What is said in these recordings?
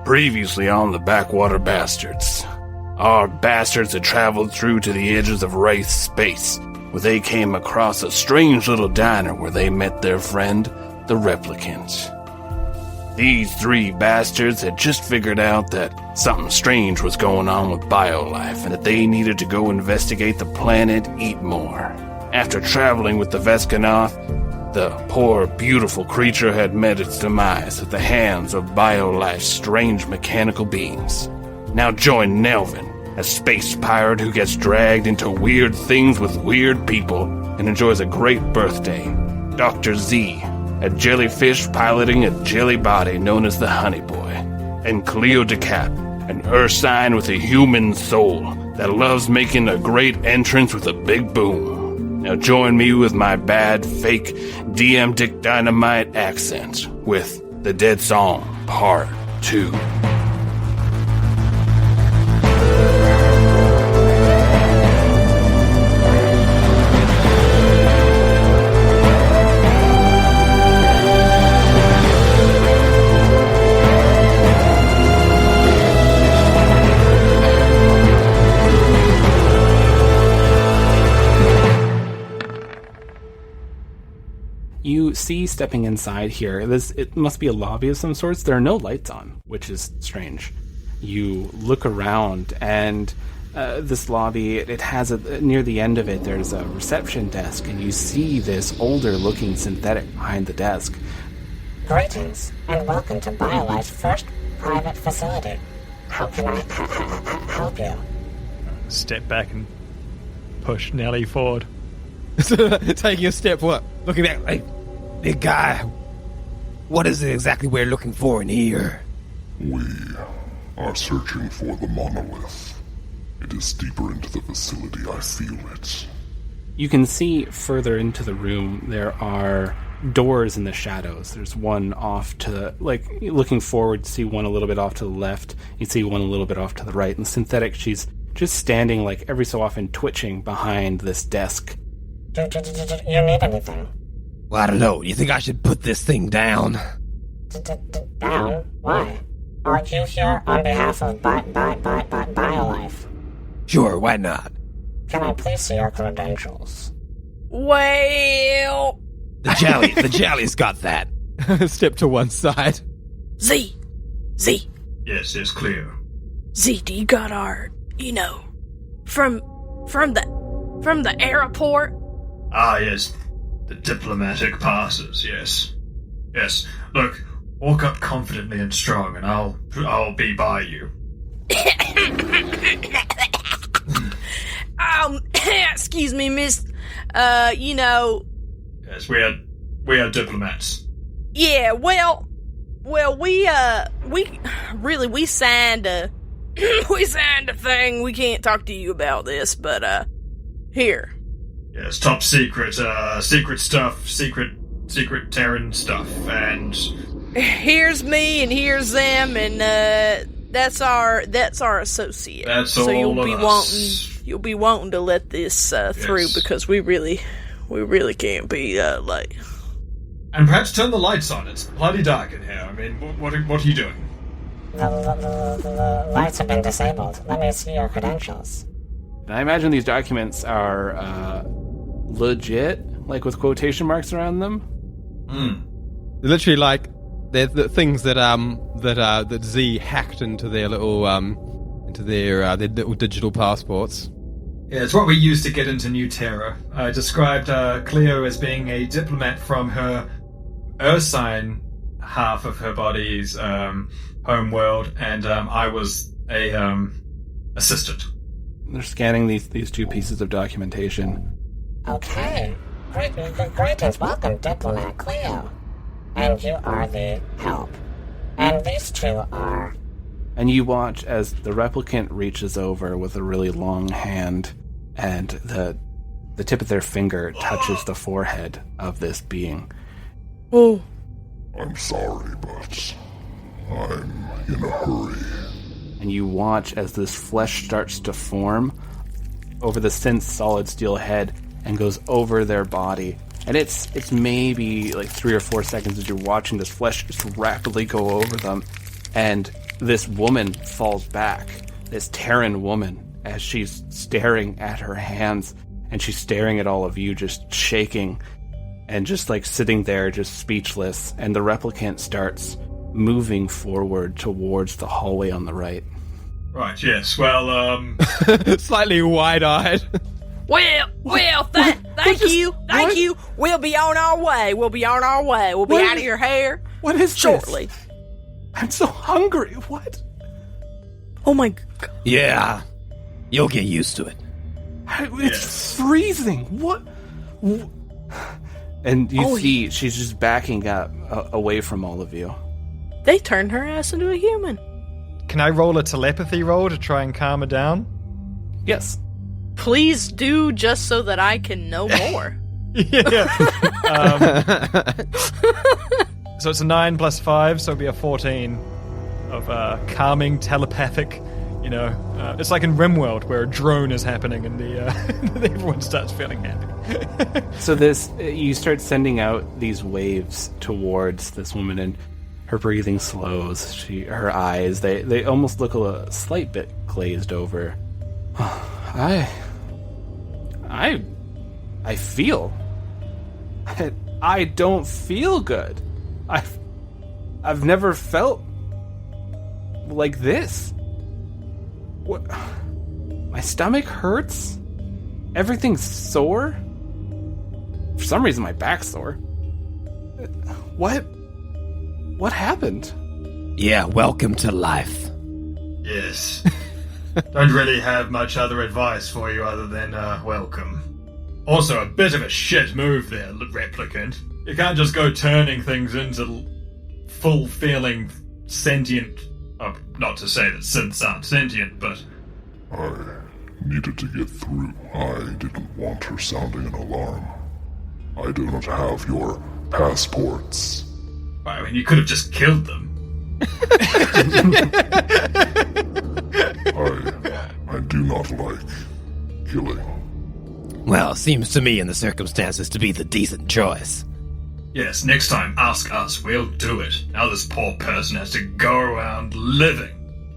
Previously on the Backwater Bastards. Our bastards had traveled through to the edges of Wraith space, where they came across a strange little diner where they met their friend, the Replicant. These three bastards had just figured out that something strange was going on with biolife and that they needed to go investigate the planet Eatmore. After traveling with the Veskanoth, the poor, beautiful creature had met its demise at the hands of biolife's strange mechanical beings. Now join Nelvin, a space pirate who gets dragged into weird things with weird people and enjoys a great birthday. Dr. Z, a jellyfish piloting a jelly body known as the Honey Boy. And Cleo deCap, an ursine with a human soul that loves making a great entrance with a big boom. Now join me with my bad, fake, DM Dick Dynamite accent with The Dead Song, Part 2. You see, stepping inside here, it must be a lobby of some sorts. There are no lights on, which is strange. You look around, and this lobby, it has near the end of it, there's a reception desk, and you see this older-looking synthetic behind the desk. Greetings, and welcome to BioLife's first private facility. How can I help you? Step back and push Nelly forward. Taking a step, what? Looking back, like, big guy, what is it exactly we're looking for in here? We are searching for the monolith. It is deeper into the facility, I feel it. You can see further into the room, there are doors in the shadows. There's one off to the, looking forward, you see one a little bit off to the left, you see one a little bit off to the right, and synthetic, she's just standing, every so often twitching behind this desk. Do you need anything? Well, I don't know. You think I should put this thing down? Down? Why? Are you here on behalf of BioLife? Sure, why not? Can I please see your credentials? Well... The Jolly's got that. Step to one side. Z. Yes, Cleo. Z, do you got our, from the airport? Ah, yes. The diplomatic passes, yes. Yes. Look, walk up confidently and strong, and I'll be by you. Excuse me, miss. Yes, we are diplomats. Yeah, well, we signed a, we signed a thing. We can't talk to you about this, but, here. Yes, top secret, secret stuff, secret Terran stuff, and... Here's me and here's them, and, that's our associate. That's all so you'll be wanting to let this, through, because we really can't be, late. And perhaps turn the lights on, it's bloody dark in here. I mean, what are you doing? The lights have been disabled. Let me see your credentials. I imagine these documents are legit, with quotation marks around them. They're literally they're the things that Z hacked into their little their little digital passports. Yeah, it's what we use to get into New Terra. I described Cleo as being a diplomat from her Ursine half of her body's home world, and I was a assistant. They're scanning these two pieces of documentation. Okay. Greetings. Welcome, Diplomat Cleo. And you are the help. And these two are... And you watch as the replicant reaches over with a really long hand, and the tip of their finger touches the forehead of this being. Oh. I'm sorry, but I'm in a hurry. And you watch as this flesh starts to form over the synth's solid steel head and goes over their body. And it's maybe 3 or 4 seconds as you're watching this flesh just rapidly go over them. And this woman falls back, this Terran woman, as she's staring at her hands, and she's staring at all of you, just shaking, and just like sitting there, just speechless, and the replicant starts moving forward towards the hallway on the right. Right, yes, well, Slightly wide-eyed. Thank you. We'll be on our way. We'll be out of your hair. What is shortly? This? I'm so hungry. What? Oh my God. Yeah, you'll get used to it. It's freezing. What? And you see she's just backing up away from all of you. They turned her ass into a human. can I roll a telepathy roll to try and calm her down? Yes. Please do, just so that I can know more. So it's a 9 plus 5, so it'll be a 14 of calming telepathic. You know, it's like in RimWorld where a drone is happening and everyone starts feeling happy. So you start sending out these waves towards this woman, and her breathing slows. Her eyes, they almost look a slight bit glazed over. I feel. I don't feel good. I've never felt like this. What? My stomach hurts. Everything's sore. For some reason, my back's sore. What happened? Yeah, welcome to life. Yes. Don't really have much other advice for you other than welcome. Also, a bit of a shit move there, Replicant. You can't just go turning things into full-feeling sentient... not to say that synths aren't sentient, but... I needed to get through. I didn't want her sounding an alarm. I do not have your passports. I mean, you could have just killed them. I do not like killing. Well, seems to me in the circumstances to be the decent choice. Yes, next time, ask us. We'll do it. Now this poor person has to go around living.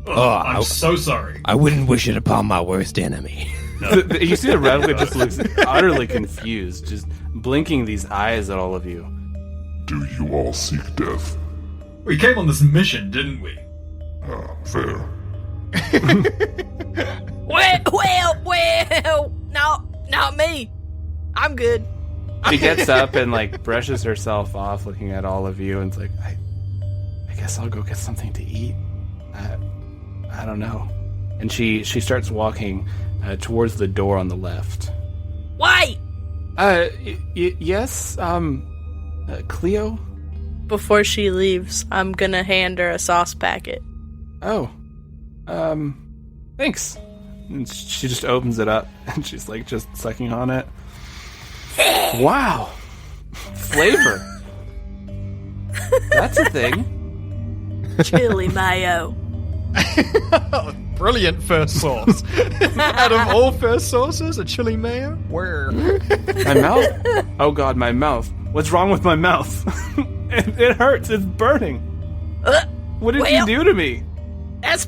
I'm so sorry. I wouldn't wish it upon my worst enemy. No. You see the Replicant just looks utterly confused, just blinking these eyes at all of you. Do you all seek death? We came on this mission, didn't we? Fair. Well, no, not me. I'm good. She gets up and brushes herself off, looking at all of you, and it's like, I guess I'll go get something to eat. I don't know. And she starts walking towards the door on the left. Wait! Yes, Cleo? Before she leaves, I'm gonna hand her a sauce packet. Oh. Thanks. And she just opens it up, and she's just sucking on it. Wow. Flavor. That's a thing. Chili mayo. Brilliant first sauce. Out of all first sauces, a chili mayo? Where? My mouth? Oh god, my mouth. What's wrong with my mouth? It hurts. It's burning. What did you do to me? That's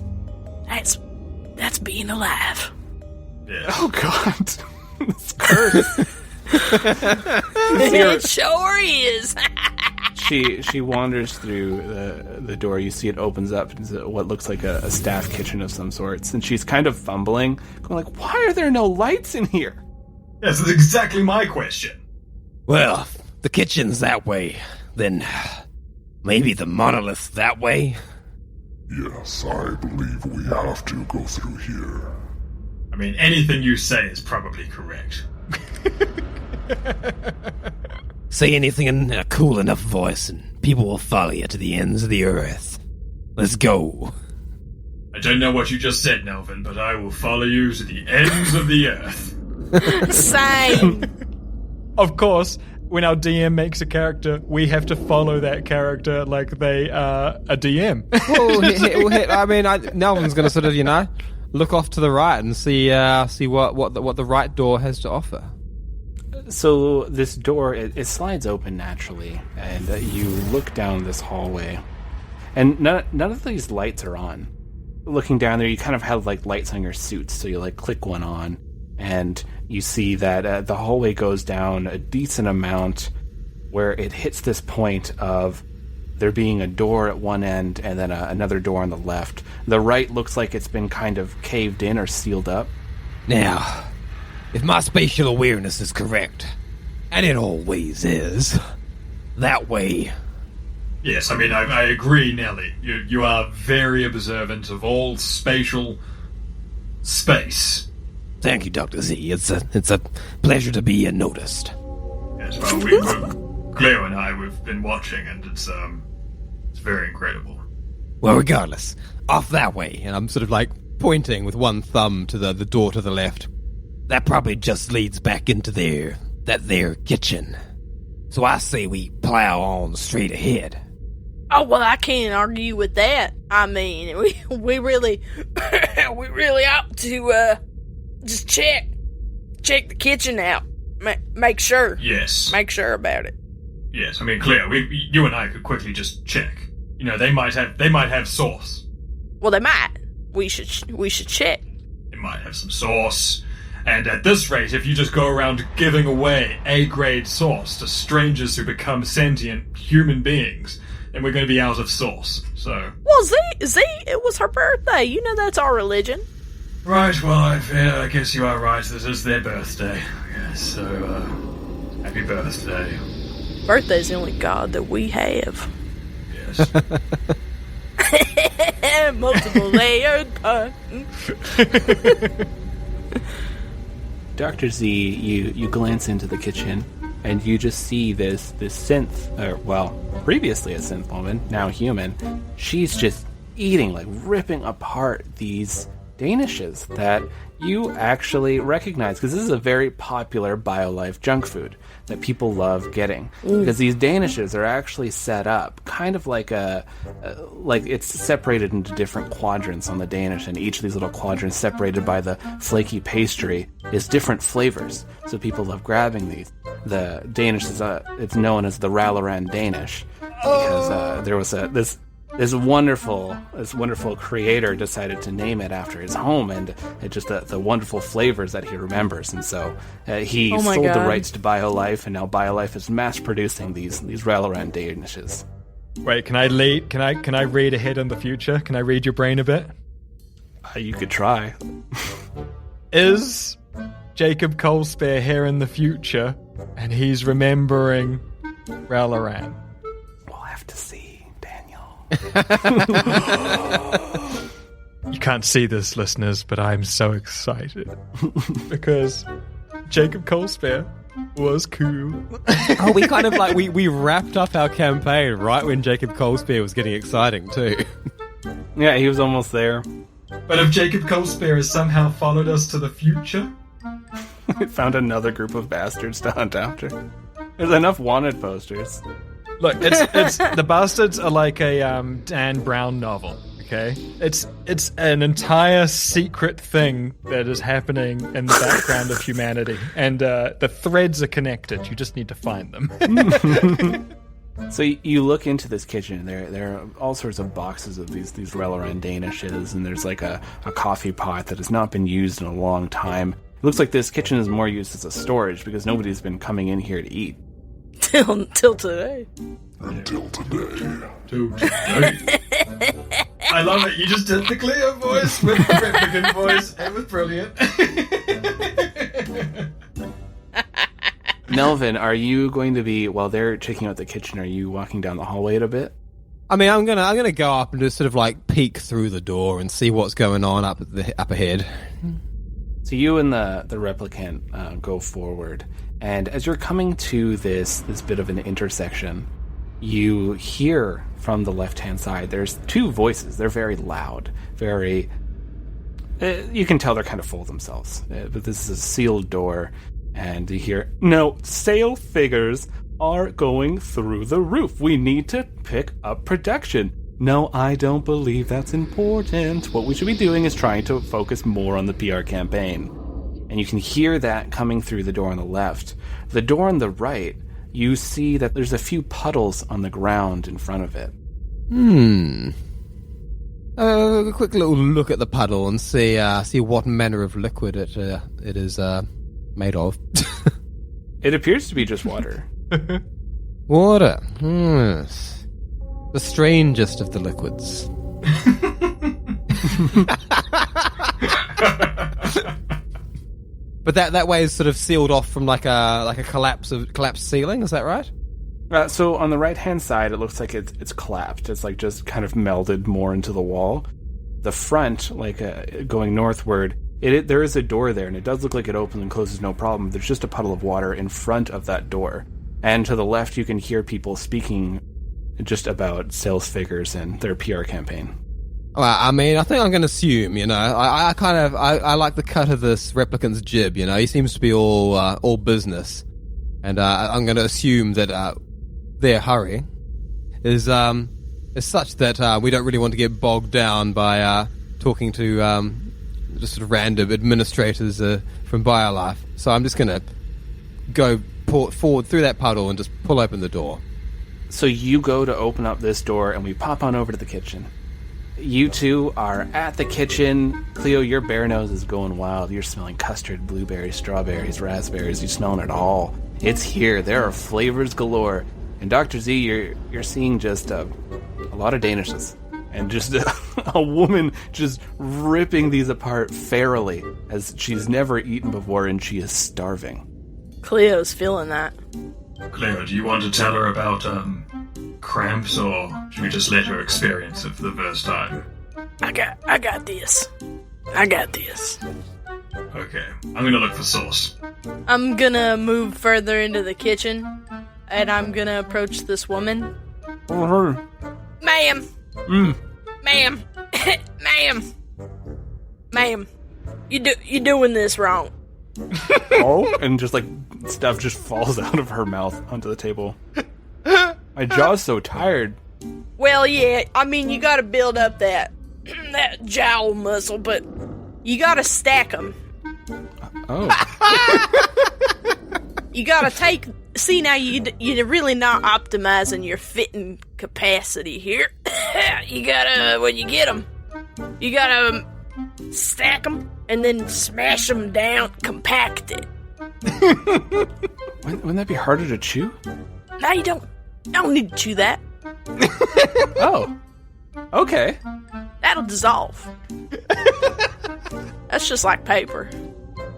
being alive. Yeah. Oh god. This curse. It sure is. She wanders through the door. You see it opens up into what looks like a staff kitchen of some sorts, and she's kind of fumbling, going why are there no lights in here? Yes, that's exactly my question. Well, if the kitchen's that way, then maybe the monolith's that way? Yes, I believe we have to go through here. I mean, anything you say is probably correct. Say anything in a cool enough voice and people will follow you to the ends of the earth. Let's go. I don't know what you just said, Nelvin, but I will follow you to the ends of the earth. Same. Of course, when our DM makes a character, we have to follow that character like they are a DM. Nelvin's going to sort of, look off to the right and see what the right door has to offer. So this door, it slides open naturally, and you look down this hallway, and none of these lights are on. looking down there, you kind of have like lights on your suits, so you like click one on, and you see that the hallway goes down a decent amount, where it hits this point of there being a door at one end and then another door on the left. The right looks like it's been kind of caved in or sealed up. Now, if my spatial awareness is correct, and it always is, that way. Yes, I mean, I agree, Nelly. You are very observant of all spatial space. Thank you, Dr. Z. It's a pleasure to be noticed. Yes, well, Cleo and I, we've been watching, and it's very incredible. Well, regardless, off that way, and I'm sort of like pointing with one thumb to the door to the left. That probably just leads back into their kitchen. So I say we plow on straight ahead. Oh, well, I can't argue with that. I mean, we really ought to, just check the kitchen out. Make sure. Yes. Make sure about it. Yes, I mean, Cleo, you and I could quickly just check. You know, they might have sauce. Well, they might. We should check. They might have some sauce. And at this rate, if you just go around giving away A-grade sauce to strangers who become sentient human beings, then we're going to be out of sauce. So. Well, Z, it was her birthday. You know that's our religion. Right. Well, I guess you are right. This is their birthday. Yes. So, happy birthday. Birthday's the only god that we have. Yes. Multiple layered pun. Dr. Z, you glance into the kitchen, and you just see this synth, previously a synth woman, now human. She's just eating, like ripping apart these danishes that you actually recognize, because this is a very popular BioLife junk food that people love getting. Because these danishes are actually set up kind of like like it's separated into different quadrants on the Danish, and each of these little quadrants, separated by the flaky pastry, is different flavors. So people love grabbing these. The Danish is it's known as the Ralloran Danish, because there was this wonderful creator decided to name it after his home, and it just the wonderful flavors that he remembers. And so he sold the rights to BioLife, and now BioLife is mass producing these Ralloran Danishes. Wait, can I read ahead in the future? Can I read your brain a bit? You could try. Is Jacob Colespare here in the future, and he's remembering Ralloran? We'll have to see. You can't see this, listeners, but I'm so excited because Jacob Colespare was cool. We kind of like we wrapped up our campaign right when Jacob Colespare was getting exciting too. Yeah, he was almost there. But if Jacob Colespare has somehow followed us to the future, we found another group of bastards to hunt after. There's enough wanted posters. Look, it's the bastards are like a Dan Brown novel. Okay, it's an entire secret thing that is happening in the background of humanity, and the threads are connected. You just need to find them. So you look into this kitchen. There are all sorts of boxes of these Ralloran Danishes, and there's like a coffee pot that has not been used in a long time. It looks like this kitchen is more used as a storage because nobody's been coming in here to eat. Till today. Until today. I love it. You just did the Cleo voice with the Replicant voice. It was brilliant. Nelvin, are you going to be, while they're checking out the kitchen, are you walking down the hallway a bit? I mean, I'm gonna go up and just sort of like peek through the door and see what's going on up ahead. So you and the Replicant go forward, and as you're coming to this bit of an intersection, you hear from the left-hand side, there's two voices. They're very loud, very... you can tell they're kind of full of themselves. But this is a sealed door, and you hear, "No, sale figures are going through the roof. We need to pick up production. No, I don't believe that's important. What we should be doing is trying to focus more on the PR campaign." And you can hear that coming through the door on the left. The door on the right, you see that there's a few puddles on the ground in front of it. A quick little look at the puddle and see what manner of liquid it is made of. It appears to be just water. Water. The strangest of the liquids. But that way is sort of sealed off from like a collapsed ceiling. Is that right? So on the right-hand side, it looks like it's collapsed. It's like just kind of melded more into the wall. The front, going northward, there is a door there, and it does look like it opens and closes no problem. There's just a puddle of water in front of that door. And to the left, you can hear people speaking just about sales figures and their PR campaign. Well, I mean, I think I'm going to assume, I like the cut of this replicant's jib, he seems to be all business. And I'm going to assume that their hurry is such that we don't really want to get bogged down by talking to just sort of random administrators from BioLife. So I'm just going to go forward through that puddle and just pull open the door. So you go to open up this door, and we pop on over to the kitchen. You two are at the kitchen. Cleo, your bear nose is going wild. You're smelling custard, blueberries, strawberries, raspberries. You're smelling it all. It's here. There are flavors galore. And Dr. Z, you're seeing just a lot of danishes. And just a woman just ripping these apart ferally as she's never eaten before and she is starving. Cleo's feeling that. Cleo, do you want to tell her about cramps, or should we just let her experience it for the first time? I got this. I got this. Okay, I'm gonna look for sauce. I'm gonna move further into the kitchen, and I'm gonna approach this woman. Ma'am! Ma'am! Ma'am! You doing this wrong. Oh? And just stuff just falls out of her mouth onto the table. My jaw's so tired. Well, yeah, I mean, you gotta build up that jowl muscle, but you gotta stack them. Oh. You gotta see now you're really not optimizing your fitting capacity here. You gotta, when you get them, you gotta stack them and then smash them down, compact it. Wouldn't that be harder to chew? No, you don't need to chew that. Oh. Okay. That'll dissolve. That's just like paper.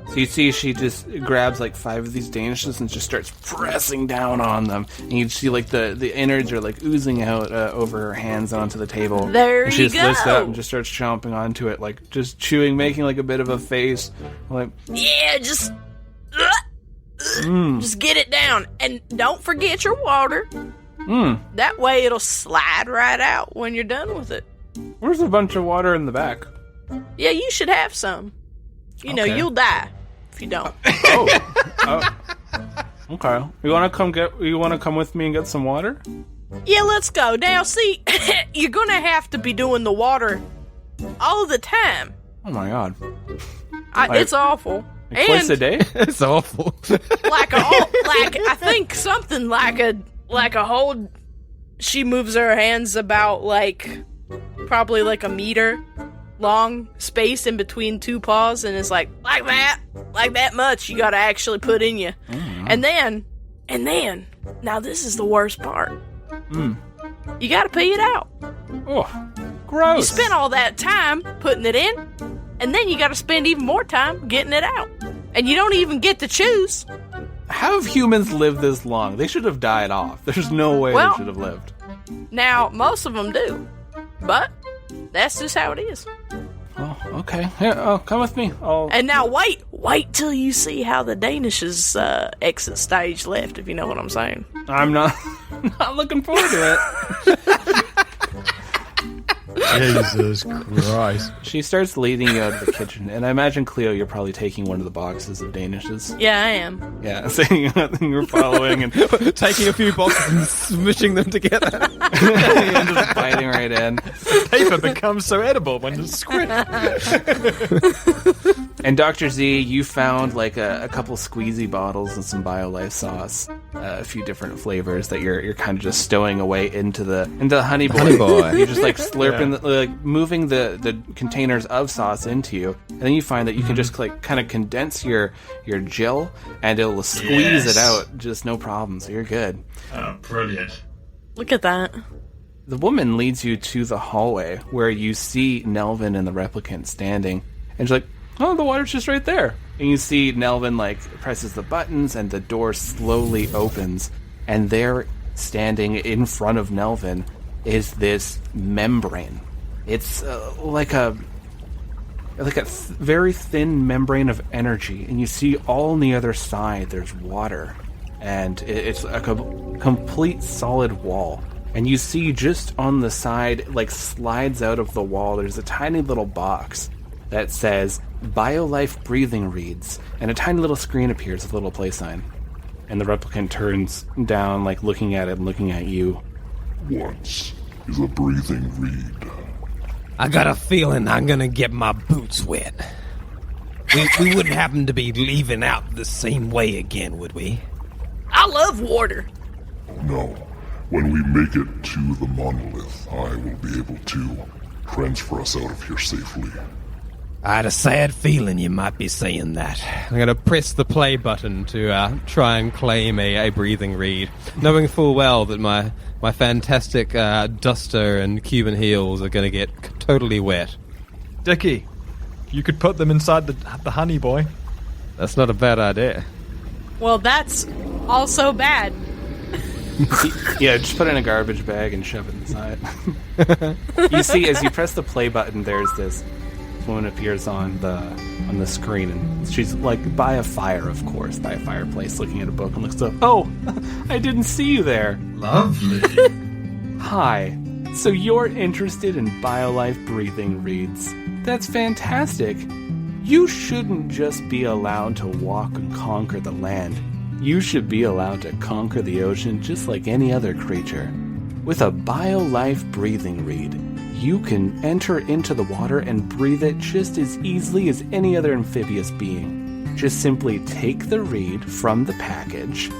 So you see she just grabs 5 of these danishes and just starts pressing down on them. And you see the innards are oozing out over her hands and onto the table. There and she you just lifts it go. up and just starts chomping onto it, just chewing, making a bit of a face. Yeah, just get it down. And don't forget your water. That way it'll slide right out when you're done with it. Where's a bunch of water in the back? Yeah, you should have some. You know, you'll die if you don't. Oh. Okay. You want to come with me and get some water? Yeah, let's go. Now, see, you're going to have to be doing the water all the time. Oh my god. It's awful. Twice a day? It's awful. I think something like a whole. She moves her hands about probably a meter long space in between two paws, and it's like that much you gotta actually put in you. And then now this is the worst part. You gotta pee it out. Oh, gross. You spent all that time putting it in, and then you gotta spend even more time getting it out, and you don't even get to choose. How have humans lived this long? They should have died off. There's no way they should have lived. Now most of them do, but that's just how it is. Oh, okay. Here, come with me. And now wait till you see how the Danishes exit stage left, if you know what I'm saying. I'm not looking forward to it. Jesus Christ. She starts leading you out of the kitchen, and I imagine, Cleo, you're probably taking one of the boxes of Danishes. Yeah, I am. Yeah, so you're following and taking a few boxes and smishing them together. and just biting right in. Paper becomes so edible when it's squished. And Dr. Z, you found like a couple squeezy bottles and some BioLife sauce, a few different flavors that you're kind of just stowing away into the honey boy. Honey boy. You're just like slurping, moving the containers of sauce into you, and then you find that you can just like kind of condense your gel, and it'll squeeze it out, just no problem. So you're good. Oh, brilliant. Look at that. The woman leads you to the hallway where you see Nelvin and the replicant standing, and she's like, "Oh, the water's just right there." And you see Nelvin like presses the buttons, and the door slowly opens, and there, standing in front of Nelvin, is this membrane. It's like a very thin membrane of energy, and you see all on the other side there's water, and it's a complete solid wall. And you see just on the side, like slides out of the wall, there's a tiny little box that says BioLife breathing reeds, and a tiny little screen appears with a little play sign. And the replicant turns down, like looking at it and looking at you. What is a breathing reed? I got a feeling I'm gonna get my boots wet. We wouldn't happen to be leaving out the same way again, would we? I love water. No. When we make it to the monolith, I will be able to transfer us out of here safely. I had a sad feeling you might be saying that. I'm going to press the play button to try and claim a breathing reed, knowing full well that my fantastic duster and Cuban heels are going to get totally wet. Dickie, you could put them inside the honey boy. That's not a bad idea. Well, that's also bad. Yeah, just put it in a garbage bag and shove it inside. You see, as you press the play button, there's this woman appears on the screen, and she's like by a fire, of course, by a fireplace, looking at a book, and looks up. "Oh, I didn't see you there." Lovely. "Hi. So you're interested in BioLife breathing reeds? That's fantastic. You shouldn't just be allowed to walk and conquer the land. You should be allowed to conquer the ocean just like any other creature. With a BioLife breathing reed, you can enter into the water and breathe it just as easily as any other amphibious being. Just simply take the reed from the package,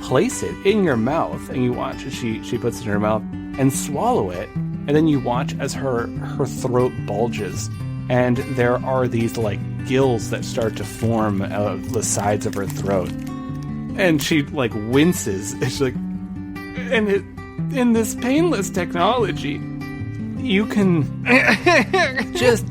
place it in your mouth, and you watch as she puts it in her mouth, and swallow it, and then you watch as her throat bulges, and there are these like gills that start to form out of the sides of her throat. And she like winces. It's like, and in this painless technology, you can just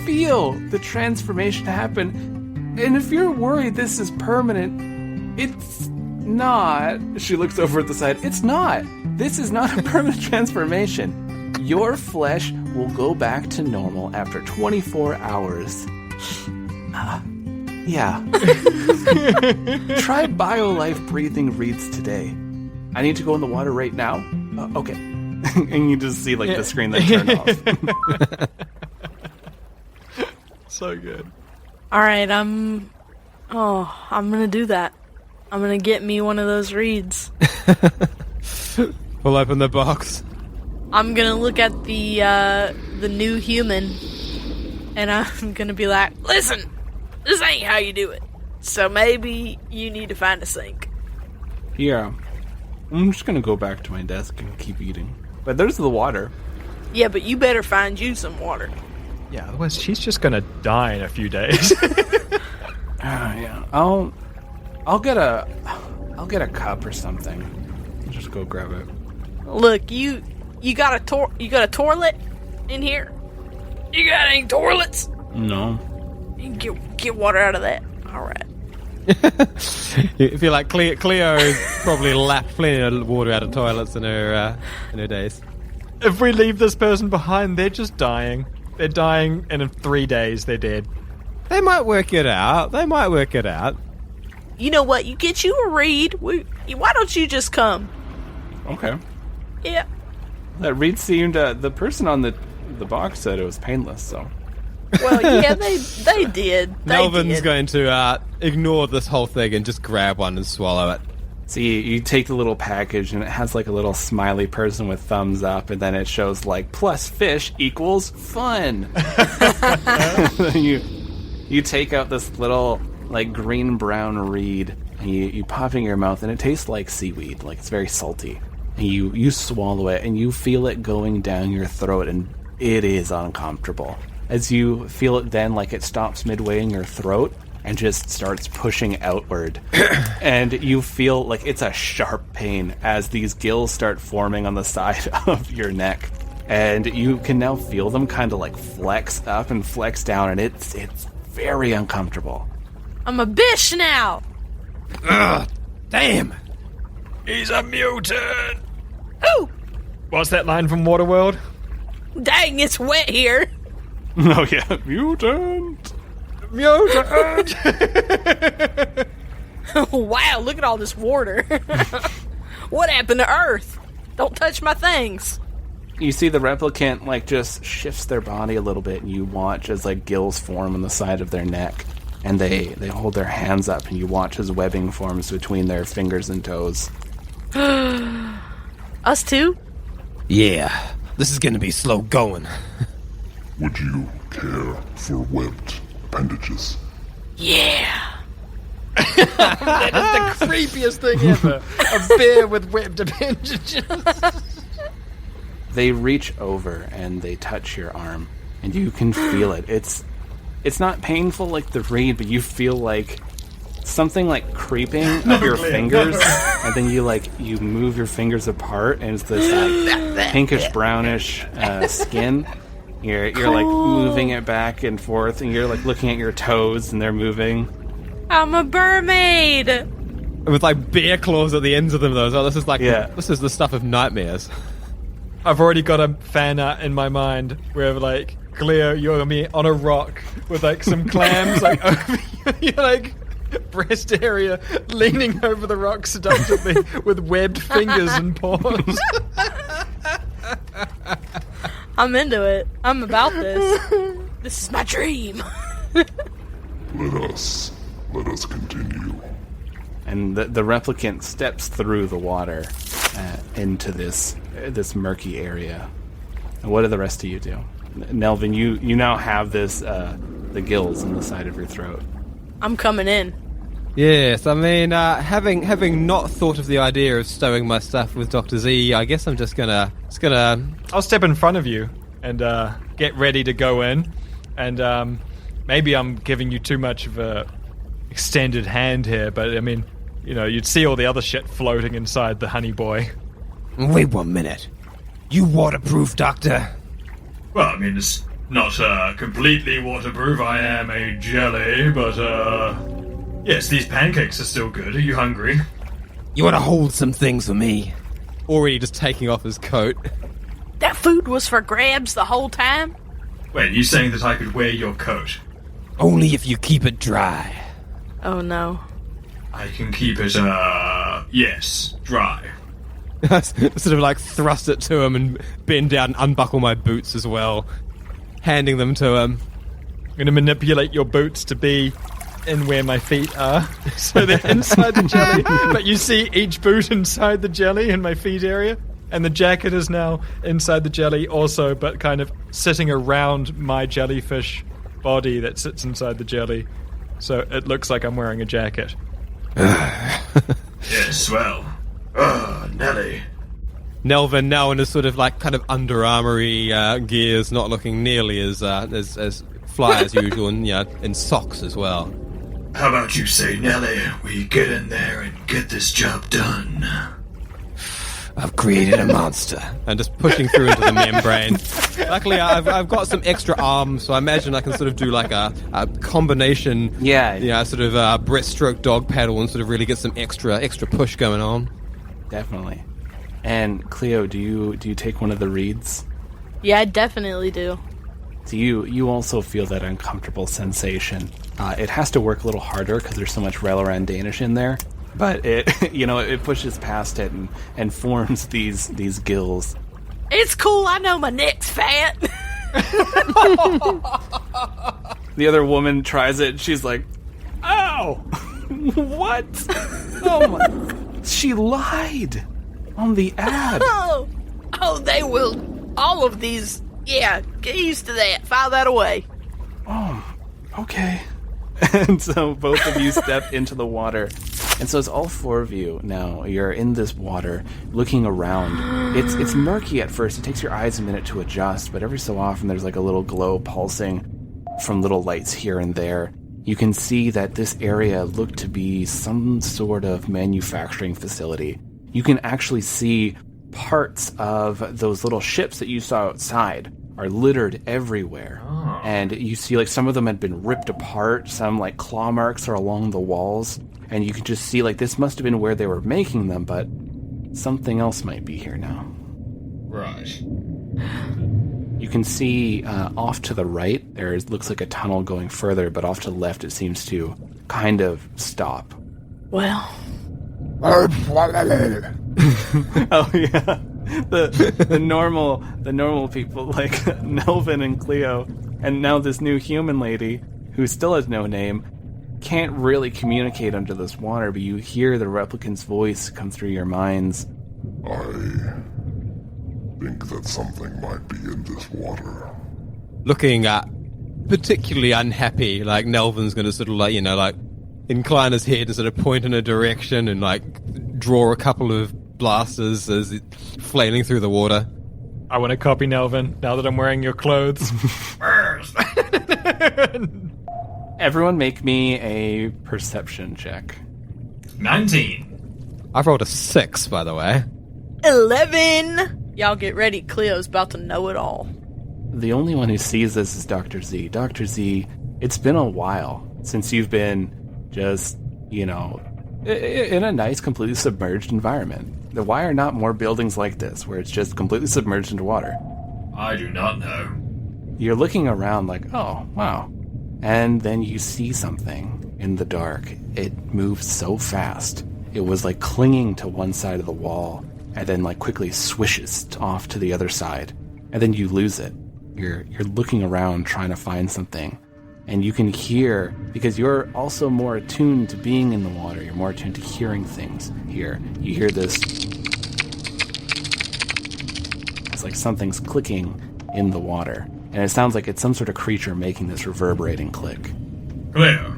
feel the transformation happen. And if you're worried this is permanent, it's not." She looks over at the side. "It's not. This is not a permanent transformation. Your flesh will go back to normal after 24 hours. Yeah. Try BioLife breathing reeds today. I need to go in the water right now. Okay." And you just see like the screen that turned off. So good. All right, I'm gonna do that. I'm gonna get me one of those reeds. Pull open the box. I'm gonna look at the new human, and I'm gonna be like, "Listen, this ain't how you do it. So maybe you need to find a sink." Yeah. I'm just gonna go back to my desk and keep eating. But there's the water. Yeah, but you better find you some water. Yeah, otherwise she's just gonna die in a few days. Yeah. I'll get a cup or something. I'll just go grab it. Look, you got a toilet in here? You got any toilets? No. You can get water out of that. All right. You feel like Cleo probably lapped plenty of water out of toilets in her days. If we leave this person behind, they're just dying. They're dying, and in 3 days, they're dead. They might work it out. You know what? You get you a reed. Why don't you just come? Okay. Yeah. That reed seemed the person on the box said it was painless, so. Well, yeah, they did. Nelvin's going to ignore this whole thing and just grab one and swallow it. So you take the little package, and it has like a little smiley person with thumbs up, and then it shows like plus fish equals fun. You take out this little, like, green-brown reed, and you pop it in your mouth, and it tastes like seaweed. Like, it's very salty. And you swallow it, and you feel it going down your throat, and it is uncomfortable. As you feel it then, like, it stops midway in your throat, and just starts pushing outward. And you feel like it's a sharp pain as these gills start forming on the side of your neck. And you can now feel them kind of like flex up and flex down, and it's very uncomfortable. I'm a bish now. Ugh, damn. He's a mutant. Ooh, What's that line from Waterworld? dang, it's wet here. Oh yeah, mutant! Mutant. Wow, look at all this water. What happened to Earth? Don't touch my things. You see the replicant, like, just shifts their body a little bit, and you watch as, like, gills form on the side of their neck. And they hold their hands up, and you watch as webbing forms between their fingers and toes. Us too? Yeah, this is gonna be slow going. Would you care for webbed appendages? Yeah. That is the creepiest thing ever. A bear with webbed appendages. They reach over and they touch your arm, and you can feel it. It's not painful like the reed, but you feel like something like creeping up your fingers, and then you move your fingers apart, and it's this like pinkish brownish skin. You're like moving it back and forth, and you're like looking at your toes, and they're moving. I'm a mermaid. With like bear claws at the ends of them, though. So this is like Yeah. this is the stuff of nightmares. I've already got a fan art in my mind where, like, Cleo, you're me on a rock with, like, some clams, like, over your, like, breast area, leaning over the rock seductively with webbed fingers and paws. I'm into it. I'm about this. This is my dream. Let us continue. And the replicant steps through the water into this murky area. And what do the rest of you do? Nelvin, you now have this the gills in the side of your throat. I'm coming in. Yes, I mean, having not thought of the idea of stowing my stuff with Dr. Z, I guess I'm just gonna. I'll step in front of you and get ready to go in. And maybe I'm giving you too much of a extended hand here, but I mean, you know, you'd see all the other shit floating inside the honey boy. Wait 1 minute. You waterproof, Doctor? Well, I mean, it's not completely waterproof. I am a jelly, but yes, these pancakes are still good. Are you hungry? You want to hold some things for me? Already just taking off his coat. That food was for grabs the whole time? Wait, you saying that I could wear your coat? Only if you keep it dry. Oh no. I can keep it, yes, dry. Sort of like thrust it to him and bend down and unbuckle my boots as well, handing them to him. I'm going to manipulate your boots to be in where my feet are, so they're inside the jelly, but you see each boot inside the jelly in my feet area, and the jacket is now inside the jelly also, but kind of sitting around my jellyfish body that sits inside the jelly, so it looks like I'm wearing a jacket. Yes, well, Nelly. Nelvin now in his sort of like kind of Under Armour-y gears, not looking nearly as fly as usual, and in socks as well. How about you say, Nelly, we get in there and get this job done? I've created a monster. And just pushing through into the membrane. Luckily, I've got some extra arms, so I imagine I can sort of do like a combination, sort of breaststroke dog paddle and sort of really get some extra push going on. Definitely. And Cleo, do you take one of the reeds? Yeah, I definitely do. So you also feel that uncomfortable sensation. It has to work a little harder because there's so much Relleran Danish in there, but it it pushes past it and forms these gills. It's cool, I know my neck's fat. The other woman tries it. She's like, "Ow, what? Oh my! She lied on the ad." Oh, they will. All of these. Yeah, get used to that. File that away. Oh, okay. And so both of you step into the water. And so it's all four of you now. You're in this water, looking around. It's murky at first. It takes your eyes a minute to adjust, but every so often there's like a little glow pulsing from little lights here and there. You can see that this area looked to be some sort of manufacturing facility. You can actually see parts of those little ships that you saw outside are littered everywhere. Oh. And you see like some of them had been ripped apart. Some like claw marks are along the walls. And you can just see, like, this must have been where they were making them, but something else might be here now. Right. You can see off to the right, there looks like a tunnel going further, but off to the left it seems to kind of stop. Well. Oh, yeah. The normal people, like Nelvin and Cleo, and now this new human lady, who still has no name, can't really communicate under this water, but you hear the replicant's voice come through your minds. I think that something might be in this water. Looking particularly unhappy, like Nelvin's going to sort of like, you know, like incline his head and sort of point in a direction and like draw a couple of blasters as it's flailing through the water. I want to copy Nelvin now that I'm wearing your clothes. Everyone make me a perception check. 19. I've rolled a 6, by the way. 11. Y'all get ready. Cleo's about to know it all. The only one who sees this is Dr. Z. Dr. Z, it's been a while since you've been just, you know, in a nice, completely submerged environment. Why are not more buildings like this, where it's just completely submerged into water? I do not know. You're looking around like, oh, wow. And then you see something in the dark. It moves so fast. It was like clinging to one side of the wall and then like quickly swishes off to the other side. And then you lose it. You're looking around trying to find something. And you can hear, because you're also more attuned to being in the water, you're more attuned to hearing things here. You hear this. It's like something's clicking in the water. And it sounds like it's some sort of creature making this reverberating click. Cleo.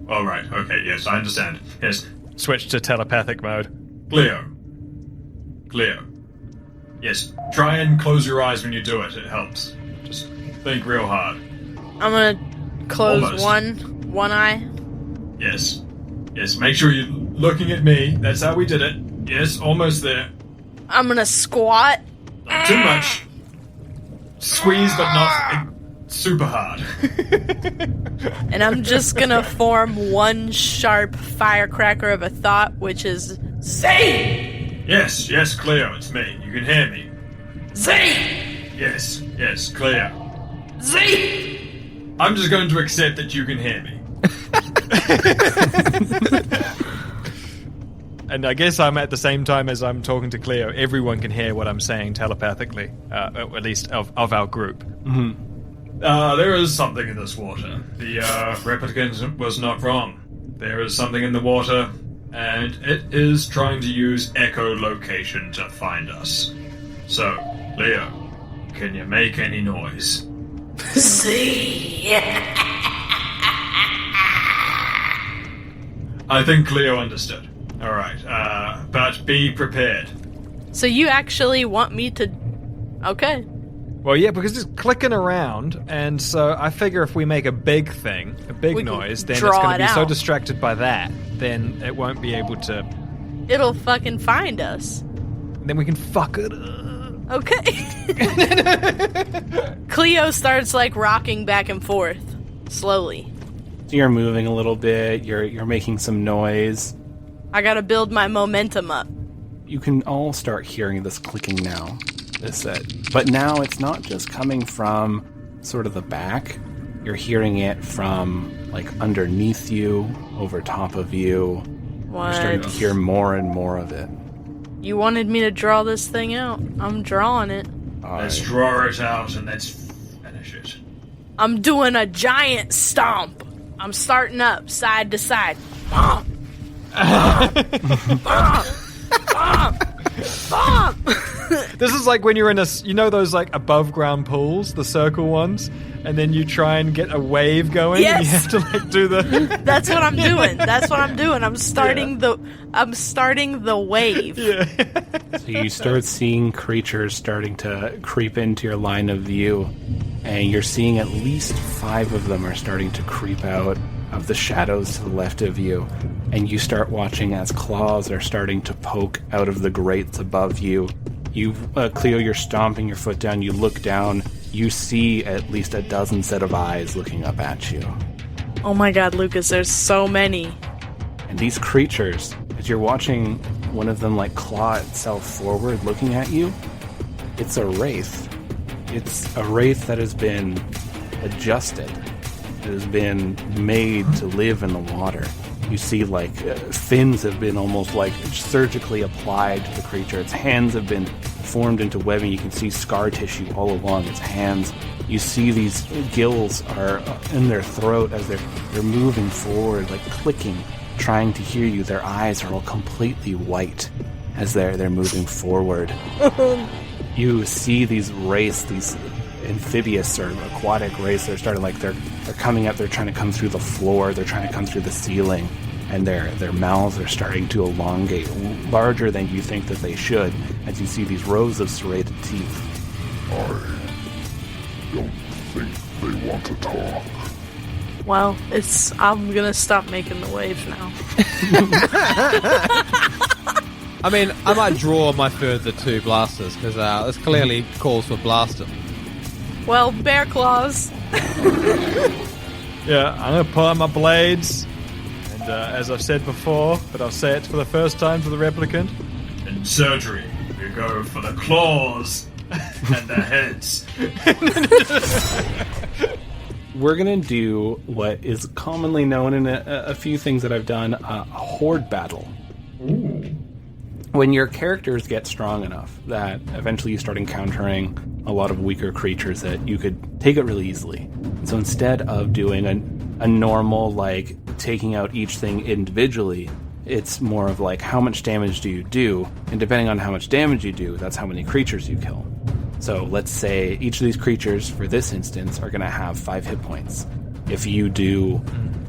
All right, okay, yes, I understand. Yes. Switch to telepathic mode. Cleo. Yes, try and close your eyes when you do it. It helps. Just think real hard. I'm gonna close Almost. one eye. Yes, make sure you're looking at me. That's how we did it. Yes, almost there. I'm gonna squat. Not too much. Squeeze, but not super hard. And I'm just gonna form one sharp firecracker of a thought, which is Z! Yes, Cleo, it's me. You can hear me. Z! Yes, Cleo. Z! I'm just going to accept that you can hear me. And I guess I'm at the same time as I'm talking to Cleo. Everyone can hear what I'm saying telepathically, at least of our group. Mm-hmm. There is something in this water. The replicant was not wrong. There is something in the water, and it is trying to use echolocation to find us. So, Leo, can you make any noise? Z! I think Cleo understood. All right, but be prepared. So you actually want me to... Okay. Well, yeah, because it's clicking around, and so I figure if we make a big thing, a big We can noise, then it's draw going it to be so out. distracted by that, then it won't be able to... It'll fucking find us. Then we can fuck it up. Okay. Cleo starts, like, rocking back and forth. Slowly. So you're moving a little bit, you're making some noise. I gotta build my momentum up. You can all start hearing this clicking now. But now it's not just coming from sort of the back. You're hearing it from, like, underneath you, over top of you. What? You're starting to hear more and more of it. You wanted me to draw this thing out. I'm drawing it. Let's draw it out and let's finish it. I'm doing a giant stomp. I'm starting up, side to side. Bump! Bump! Bump! Bump! This is like when you're in those like above ground pools, the circle ones, and then you try and get a wave going, and you have to like do the. That's what I'm doing. I'm starting the wave. Yeah. So you start seeing creatures starting to creep into your line of view, and you're seeing at least 5 of them are starting to creep out of the shadows to the left of you, and you start watching as claws are starting to poke out of the grates above you. Cleo, you're stomping your foot down, you look down, you see at least a dozen set of eyes looking up at you. Oh my god, Lucas, there's so many. And these creatures, as you're watching one of them like claw itself forward looking at you, it's a wraith. It's a wraith that has been adjusted. It has been made to live in the water. You see, like, fins have been almost, like, surgically applied to the creature. Its hands have been formed into webbing. You can see scar tissue all along its hands. You see these gills are in their throat as they're moving forward, like, clicking, trying to hear you. Their eyes are all completely white as they're moving forward. You see these wraiths, these amphibious or aquatic wraiths. They're starting like they're coming up. They're trying to come through the floor. They're trying to come through the ceiling, and their mouths are starting to elongate, larger than you think that they should. As you see these rows of serrated teeth. I don't think they want to talk. Well, I'm gonna stop making the waves now. I mean, I might draw my further 2 blasters, because this clearly calls for blaster. Well, bear claws. Yeah, I'm gonna pull out my blades, and as I've said before, but I'll say it for the first time to the replicant. In surgery, we go for the claws and the heads. We're going to do what is commonly known in a few things that I've done, a horde battle. Ooh. When your characters get strong enough that eventually you start encountering a lot of weaker creatures that you could take it really easily. So instead of doing a normal, like, taking out each thing individually, it's more of like, how much damage do you do? And depending on how much damage you do, that's how many creatures you kill. So let's say each of these creatures, for this instance, are going to have 5 hit points. If you do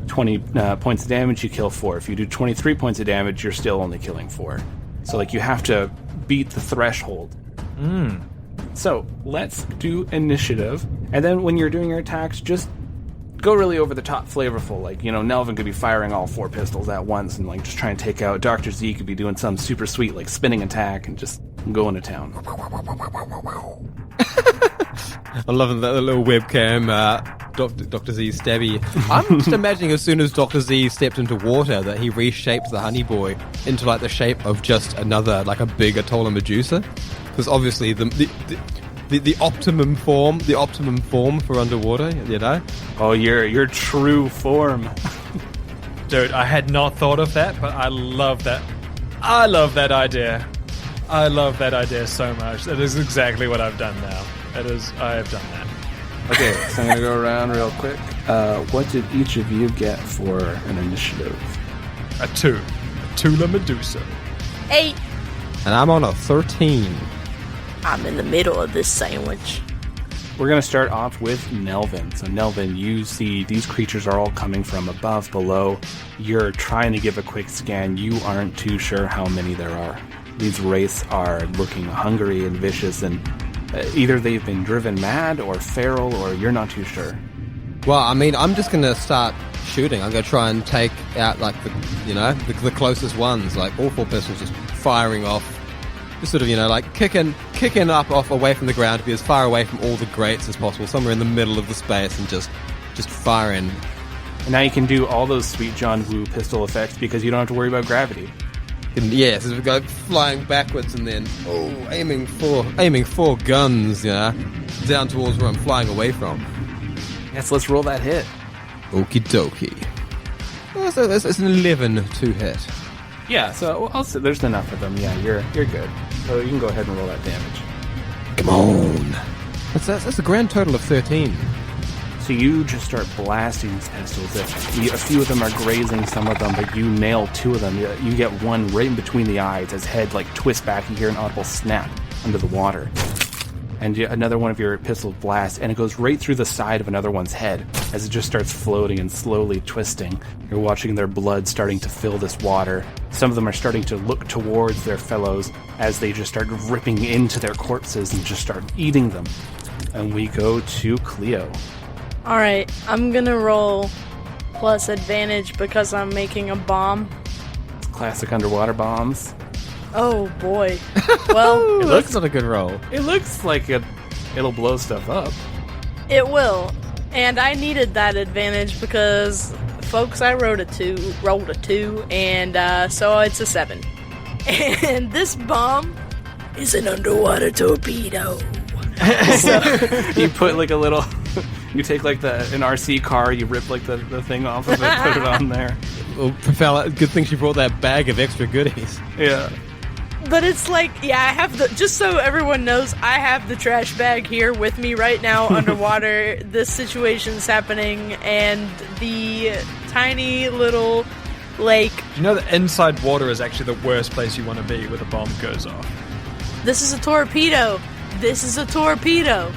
20 points of damage, you kill 4. If you do 23 points of damage, you're still only killing 4. So, like, you have to beat the threshold. So, let's do initiative. And then when you're doing your attacks, just go really over the top flavorful. Like, you know, Nelvin could be firing all 4 pistols at once and, like, just try and take out. Dr. Z could be doing some super sweet, like, spinning attack and just going to town. I'm loving that little webcam, Dr. Z stabby. I'm just imagining as soon as Dr. Z stepped into water that he reshaped the honey boy into like the shape of just another, like a big Atola Medusa. Because obviously the optimum form for underwater, you know? Oh, your true form. Dude, I had not thought of that, but I love that. I love that idea. I love that idea so much. That is exactly what I've done now. I have done that. Okay, so I'm going to go around real quick. What did each of you get for an initiative? A 2. A Tula Medusa. 8. And I'm on a 13. I'm in the middle of this sandwich. We're going to start off with Nelvin. So Nelvin, you see these creatures are all coming from above, below. You're trying to give a quick scan. You aren't too sure how many there are. These wraiths are looking hungry and vicious, and either they've been driven mad or feral, or you're not too sure. Well, I mean, I'm just going to start shooting. I'm going to try and take out, like, the closest ones, like all 4 pistols just firing off. Just sort of, like kicking up off away from the ground to be as far away from all the grates as possible, somewhere in the middle of the space, and just firing. And now you can do all those sweet John Woo pistol effects because you don't have to worry about gravity. And yes, we go flying backwards and then aiming for guns, down towards where I'm flying away from. Yes, let's roll that hit. Okie dokie. Oh, so it's an 11 to hit. Yeah, so also there's enough of them. Yeah, you're good. So you can go ahead and roll that damage. Come on. That's a grand total of 13. So you just start blasting these pistols. A few of them are grazing some of them, but you nail 2 of them. You get one right in between the eyes. His head like twists back. You hear an audible snap. under the water. And another one of your pistols blasts, and it goes right through the side of another one's head as it just starts floating and slowly twisting. You're watching their blood starting to fill this water. Some of them are starting to look towards their fellows as they just start ripping into their corpses and just start eating them. And we go to Cleo. Alright, I'm gonna roll plus advantage because I'm making a bomb. It's classic underwater bombs. Oh boy. Well, That's not a good roll. It looks like it'll blow stuff up. it will. And I needed that advantage because, folks, I rolled a 2, and so it's a 7. And this bomb is an underwater torpedo. So You put like a little... You take like an RC car, you rip like the thing off of it, put it on there. Well, Propeller, good thing she brought that bag of extra goodies. Yeah. But it's like, yeah, I have just so everyone knows, I have the trash bag here with me right now underwater. This situation's happening, and the tiny little lake. You know that inside water is actually the worst place you want to be when a bomb goes off. This is a torpedo. This is a torpedo.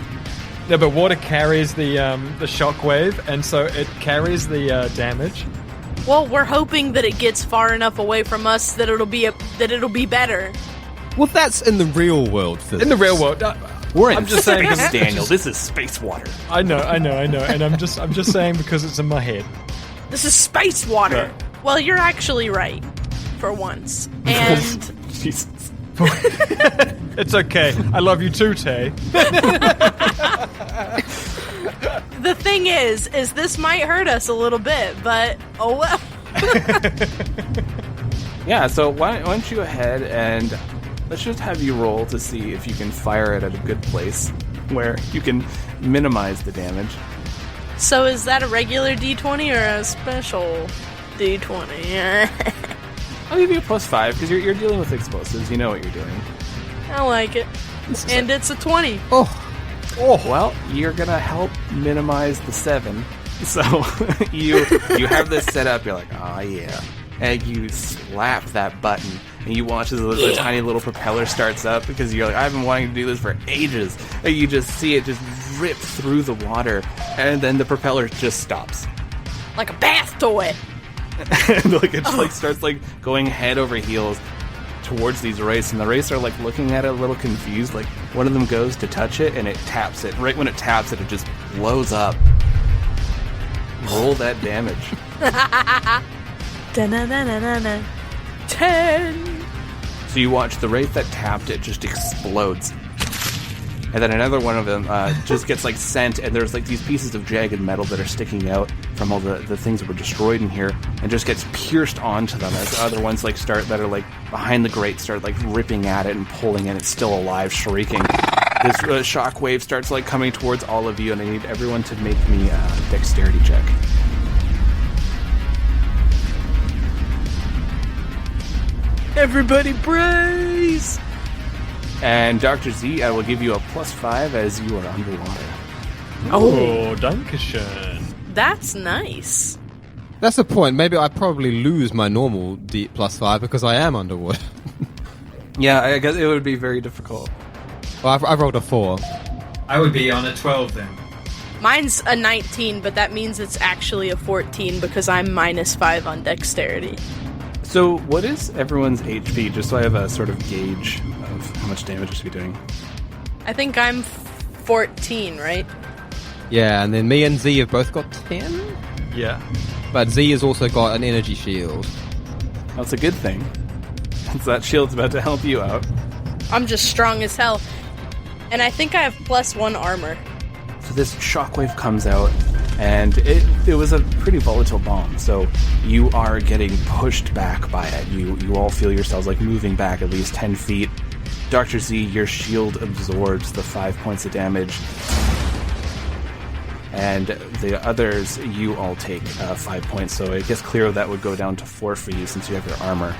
Yeah, but water carries the shockwave, and so it carries the damage. Well, we're hoping that it gets far enough away from us that it'll be better. Well, that's in the real world physics. In the real world, We're in I'm just saying, space, Daniel. This is space water. I know, and I'm just saying because it's in my head. This is space water. Yeah. Well, you're actually right, for once. And Jesus. It's okay. I love you too, Tay. the thing is this might hurt us a little bit, but oh well. Yeah, so why don't you go ahead and let's just have you roll to see if you can fire it at a good place where you can minimize the damage. So is that a regular D20 or a special D20? I'll give you a +5 because you're dealing with explosives. You know what you're doing. I like it. And it's a 20. Oh, well, you're gonna help minimize the 7. So you have this set up. You're like, oh yeah, and you slap that button, and you watch as the tiny little propeller starts up because you're like, I've been wanting to do this for ages. And you just see it just rip through the water, and then the propeller just stops. Like a bath toy. And like it just like starts like going head over heels towards these wraiths, and the wraiths are like looking at it a little confused. Like one of them goes to touch it and it taps it. Right when it taps it, it just blows up. Roll that damage. 10. So you watch the wraith that tapped it just explodes. And then another one of them just gets like sent, and there's like these pieces of jagged metal that are sticking out from all the things that were destroyed in here, and just gets pierced onto them as the other ones like that are like behind the grate start like ripping at it and pulling, and it's still alive, shrieking. This shockwave starts like coming towards all of you, and I need everyone to make me a dexterity check. Everybody brace! And Dr. Z, I will give you a +5 as you are underwater. Oh, Dankeschön. That's nice. That's the point. Maybe I probably lose my normal D +5 because I am underwater. Yeah, I guess it would be very difficult. Well, I've rolled a 4. I would be on a 12 then. Mine's a 19, but that means it's actually a 14 because I'm -5 on dexterity. So what is everyone's HP, just so I have a sort of gauge of how much damage it should be doing? I think I'm 14, right? Yeah, and then me and Z have both got 10. Yeah. But Z has also got an energy shield. That's a good thing. So that shield's about to help you out. I'm just strong as hell. And I think I have +1 armor. So this shockwave comes out, and it was a pretty volatile bomb, so you are getting pushed back by it. You all feel yourselves like moving back at least 10 feet. Dr. Z, your shield absorbs the 5 points of damage. And the others, you all take 5 points, so I guess Cleo, that would go down to 4 for you since you have your armor.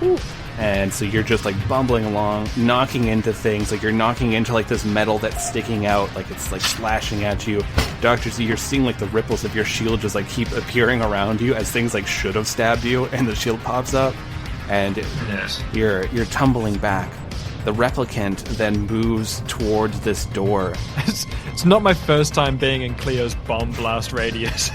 Ooh. And so you're just like bumbling along, knocking into things, like you're knocking into like this metal that's sticking out, like it's like slashing at you. Dr. Z, you're seeing like the ripples of your shield just like keep appearing around you as things like should have stabbed you, and the shield pops up, and Yes. you're tumbling back. The replicant then moves towards this door. It's not my first time being in Cleo's bomb blast radius.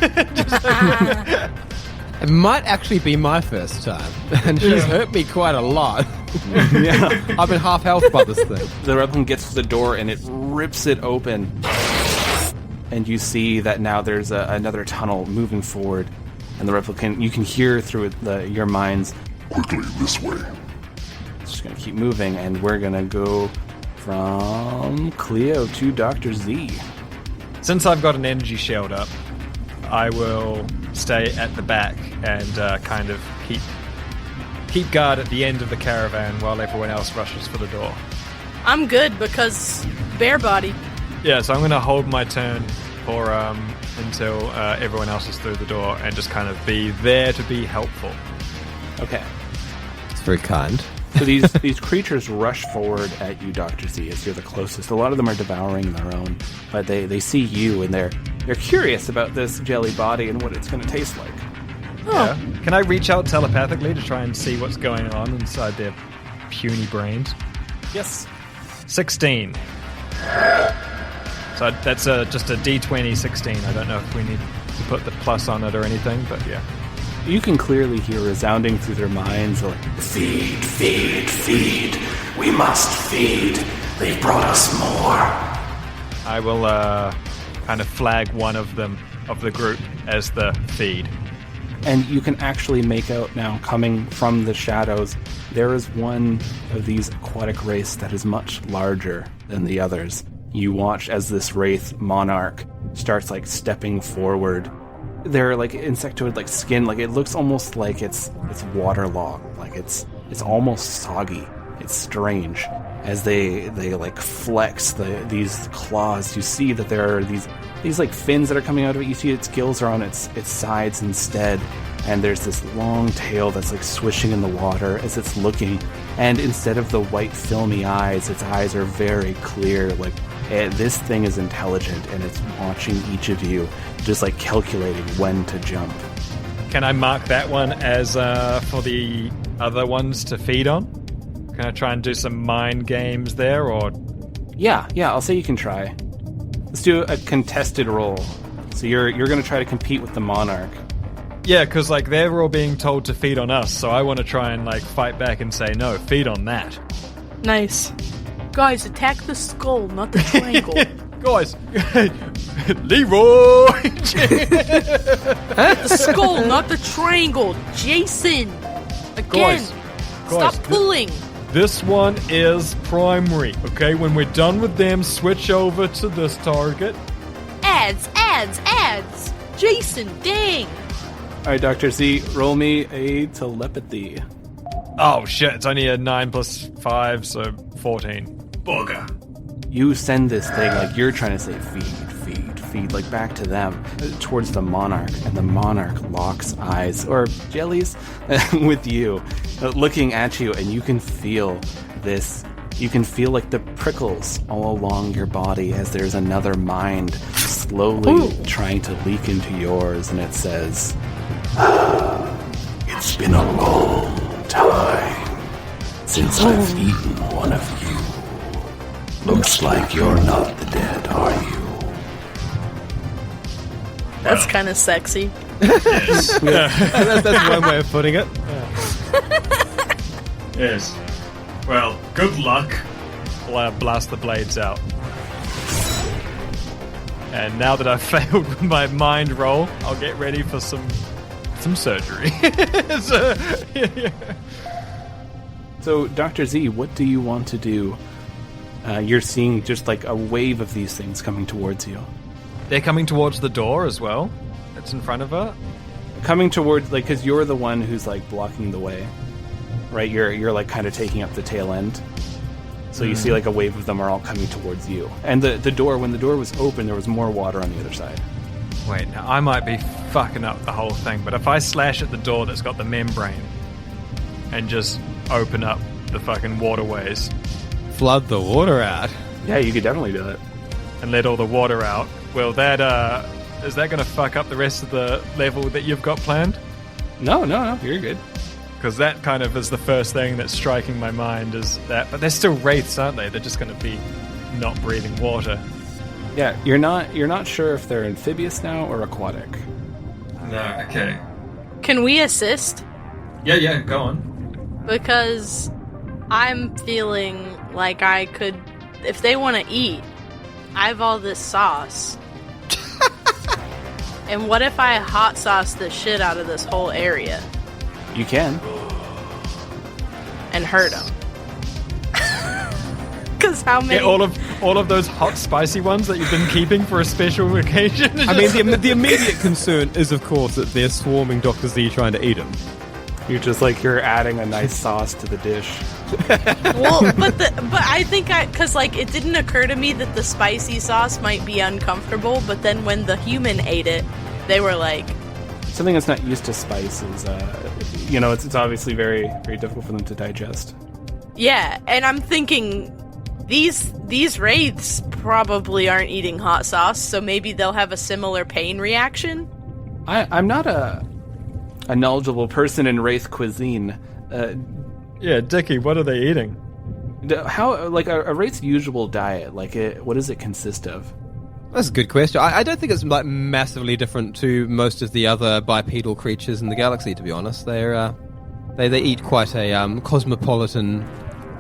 It might actually be my first time, and she's hurt me quite a lot. Yeah. I've been half health by this thing. The replicant gets to the door and it rips it open. And you see that now there's another tunnel moving forward. And the replicant, you can hear through your minds. Quickly, this way. It's just going to keep moving, and we're going to go from Cleo to Dr. Z. Since I've got an energy shield up, I will stay at the back and kind of keep guard at the end of the caravan while everyone else rushes for the door. I'm good because bare body. Yeah, so I'm going to hold my turn for until everyone else is through the door and just kind of be there to be helpful. Okay. It's very kind. So these creatures rush forward at you, Dr. Z, as you're the closest. A lot of them are devouring their own, but they see you and they're curious about this jelly body and what it's going to taste like. Yeah. Can I reach out telepathically to try and see what's going on inside their puny brains? Yes. 16. So that's just a D20 16. I don't know if we need to put the plus on it or anything, but yeah. You can clearly hear resounding through their minds like, Feed, feed, feed. We must feed. They brought us more. I will kind of flag one of them, of the group, as the feed. and you can actually make out now, coming from the shadows, there is one of these aquatic wraiths that is much larger than the others. You watch as this wraith monarch starts like stepping forward. They're like insectoid, like skin, like it looks almost like it's waterlogged, like it's almost soggy. It's strange. As they like flex these claws, you see that there are these like fins that are coming out of it. You see its gills are on its sides instead, and there's this long tail that's like swishing in the water as it's looking. And instead of the white filmy eyes, its eyes are very clear. Like this thing is intelligent, and it's watching each of you, just like calculating when to jump. Can I mark that one as for the other ones to feed on? Can I try and do some mind games there, or? Yeah, I'll say you can try. Let's do a contested roll. So you're going to try to compete with the monarch. Yeah, because like they're all being told to feed on us, so I want to try and like fight back and say no, feed on that. Nice. Guys, attack the skull, not the triangle. Guys, Leroy! The skull, not the triangle. Jason! Again! Guys, Stop pulling! This one is primary, okay? When we're done with them, switch over to this target. Ads! Jason, dang! Alright, Dr. Z, roll me a telepathy. Oh shit, it's only a 9 plus 5, so 14. Bugger. You send this thing, like you're trying to say feed, like back to them, towards the monarch, and the monarch locks eyes, or jellies, with you, looking at you, and you can feel this. You can feel like the prickles all along your body as there's another mind slowly trying to leak into yours, and it says, It's been a long time since I've eaten one of you. Looks like you're not the dead, are you? That's kind of sexy. That's one way of putting it. Yes. Well, good luck. I'll blast the blades out. And now that I've failed with my mind roll, I'll get ready for some surgery. So, Dr. Z, what do you want to do? You're seeing just like a wave of these things coming towards you. They're coming towards the door as well. That's in front of her. Coming towards, like, because you're the one who's like blocking the way, right? You're like kind of taking up the tail end. So you see like a wave of them are all coming towards you. And the door, when the door was open, there was more water on the other side. Wait, now I might be fucking up the whole thing, but if I slash at the door that's got the membrane and just open up the fucking waterways, Flood the water out. Yeah, you could definitely do that. and let all the water out, will that is that going to fuck up the rest of the level that you've got planned? No, you're good. Because that kind of is the first thing that's striking my mind is that. But they're still wraiths, aren't they? They're just going to be not breathing water. Yeah, you're not sure if they're amphibious now or aquatic. No, okay. Can we assist? Yeah, go on. Because I'm feeling like I could, if they want to eat, I have all this sauce. And what if I hot sauce the shit out of this whole area You can. and hurt them? Because how many? Yeah, all of those hot, spicy ones that you've been keeping for a special occasion. I mean, the immediate concern is, of course, that they're swarming Dr. Z trying to eat him. You're just like, you're adding a nice sauce to the dish. Well, but I think because like it didn't occur to me that the spicy sauce might be uncomfortable, but then when the human ate it, they were like, Something that's not used to spice is, it's obviously very, very difficult for them to digest. yeah. And I'm thinking these wraiths probably aren't eating hot sauce, so maybe they'll have a similar pain reaction. I'm not a knowledgeable person in wraith cuisine. Yeah, Dickie, what are they eating? How, like, a wraith's usual diet, what does it consist of? That's a good question. I don't think it's like massively different to most of the other bipedal creatures in the galaxy, to be honest. They eat quite a cosmopolitan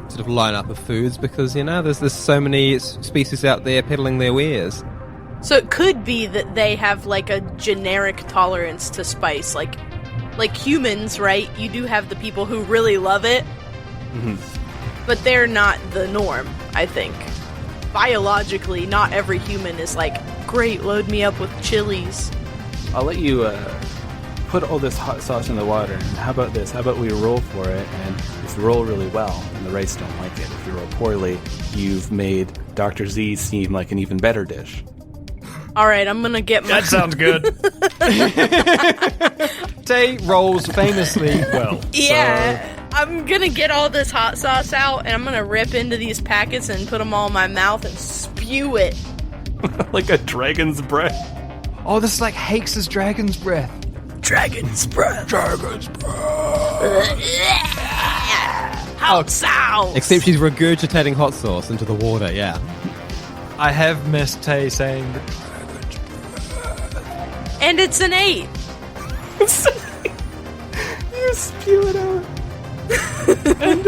sort of lineup of foods because, there's so many species out there peddling their wares. So it could be that they have like a generic tolerance to spice, like humans, right? You do have the people who really love it, but they're not the norm, I think. Biologically, not every human is like, great, load me up with chilies. I'll let you put all this hot sauce in the water. And how about this? How about we roll for it? And if you roll really well, and the wraiths don't like it, if you roll poorly, you've made Dr. Z seem like an even better dish. All right, I'm gonna get my. That sounds good. Tay rolls famously well. Yeah, I'm gonna get all this hot sauce out, and I'm gonna rip into these packets and put them all in my mouth and spew it. Like a dragon's breath. Oh, this is like Hakes' Dragon's Breath. Dragon's breath. Hot sauce. Except she's regurgitating hot sauce into the water, yeah. I have missed Tay saying And it's an 8. You spew it out. And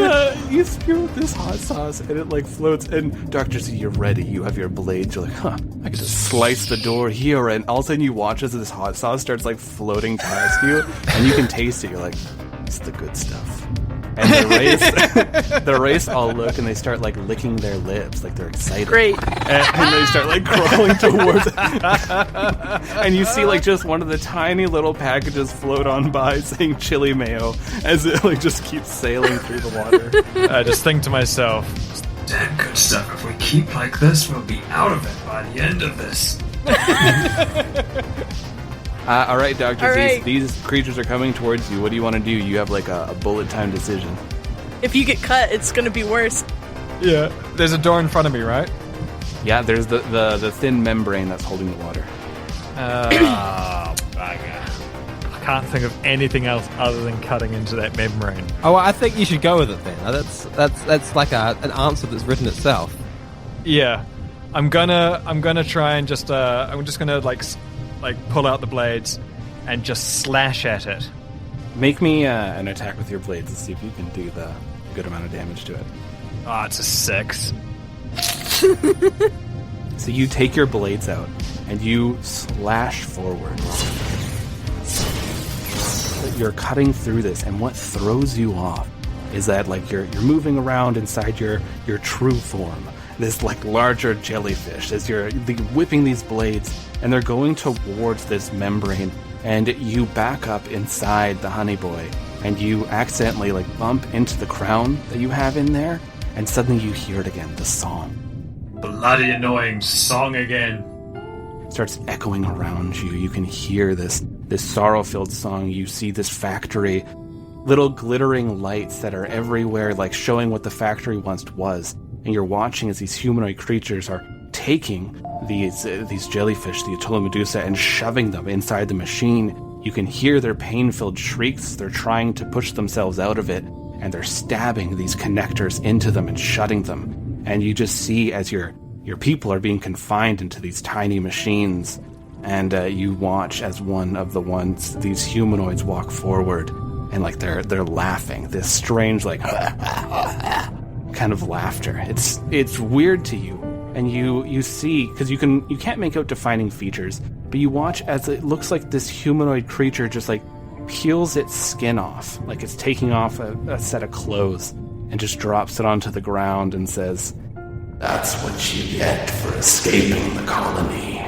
you spew this hot sauce, and it like floats. And Dr. Z, you're ready. You have your blades. You're like, I can just slice the door here. And all of a sudden, you watch as this hot sauce starts like floating past you, and you can taste it. You're like, it's the good stuff. And the race all look, and they start like licking their lips, like they're excited. Great. And they start like crawling towards it. And you see like just one of the tiny little packages float on by saying chili mayo as it like just keeps sailing through the water. I just think to myself, Damn good stuff. If we keep like this, we'll be out of it by the end of this. All right, Dr. All Z, right. these creatures are coming towards you. What do you want to do? You have like a bullet time decision. If you get cut, it's gonna be worse. yeah, there's a door in front of me, right? Yeah, there's the thin membrane that's holding the water. Oh, bugger. I can't think of anything else other than cutting into that membrane. Oh, I think you should go with it then. That's like an answer that's written itself. Yeah, I'm gonna try and just I'm just gonna like pull out the blades and just slash at it. Make me an attack with your blades and see if you can do the good amount of damage to it. Oh, it's a 6. So you take your blades out and you slash forward. You're cutting through this, and what throws you off is that like you're moving around inside your true form, this like larger jellyfish, as you're whipping these blades, and they're going towards this membrane, and you back up inside the honey boy, and you accidentally like bump into the crown that you have in there, and suddenly you hear it again, the song. Bloody annoying song again. Starts echoing around you. You can hear this sorrow-filled song. You see this factory, little glittering lights that are everywhere, like showing what the factory once was. And you're watching as these humanoid creatures are taking these jellyfish, the Atula Medusa, and shoving them inside the machine. You can hear their pain-filled shrieks. They're trying to push themselves out of it, and they're stabbing these connectors into them and shutting them. And you just see as your people are being confined into these tiny machines, and you watch as these humanoids walk forward, and like they're laughing, this strange like kind of laughter. It's weird to you, and you see, because you can't make out defining features, but you watch as it looks like this humanoid creature just like peels its skin off, like it's taking off a set of clothes, and just drops it onto the ground and says, "That's what you get for escaping the colony."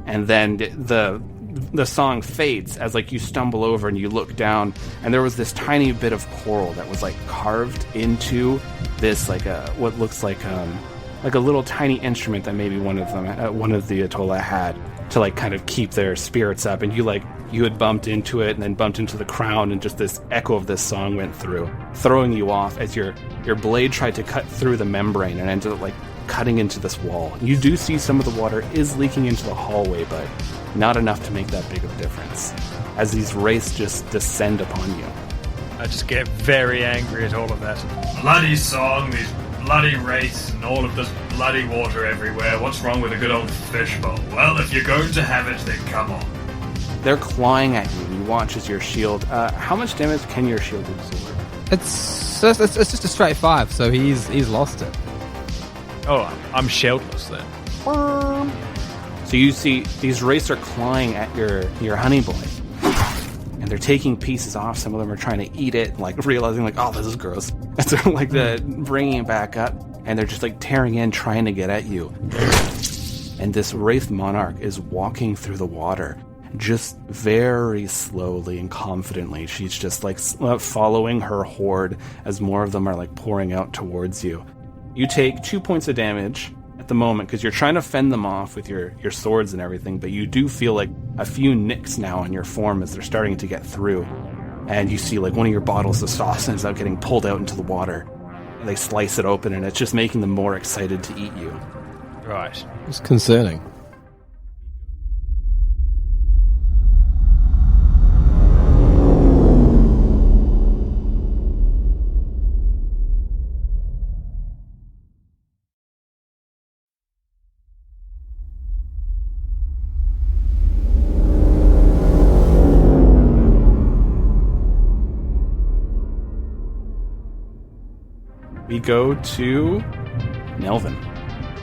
And then the song fades as like you stumble over and you look down, and there was this tiny bit of coral that was like carved into this like what looks like a little tiny instrument that maybe one of the Atolla had to like kind of keep their spirits up. And you had bumped into it and then bumped into the crown, and just this echo of this song went through, throwing you off as your blade tried to cut through the membrane and ended up like cutting into this wall. You do see some of the water is leaking into the hallway, but not enough to make that big of a difference as these wraiths just descend upon you. I just get very angry at all of that. Bloody song, these bloody wraiths, and all of this bloody water everywhere. What's wrong with a good old fishbowl? Well, if you're going to have it, then come on. They're clawing at you, and you watch as your shield... how much damage can your shield absorb? It's just a straight 5, so he's lost it. Oh, I'm shieldless then. So you see these wraiths are clawing at your honey boy, and they're taking pieces off. Some of them are trying to eat it, like realizing like, oh, this is gross. And so like bringing it back up, and they're just like tearing in, trying to get at you. And this wraith monarch is walking through the water, just very slowly and confidently. She's just like following her horde as more of them are like pouring out towards you. You take 2 points of damage at the moment because you're trying to fend them off with your swords and everything, but you do feel like a few nicks now on your form as they're starting to get through. And you see like one of your bottles of sauce ends up getting pulled out into the water. And they slice it open, and it's just making them more excited to eat you. Right. It's concerning. We go to Nelvin.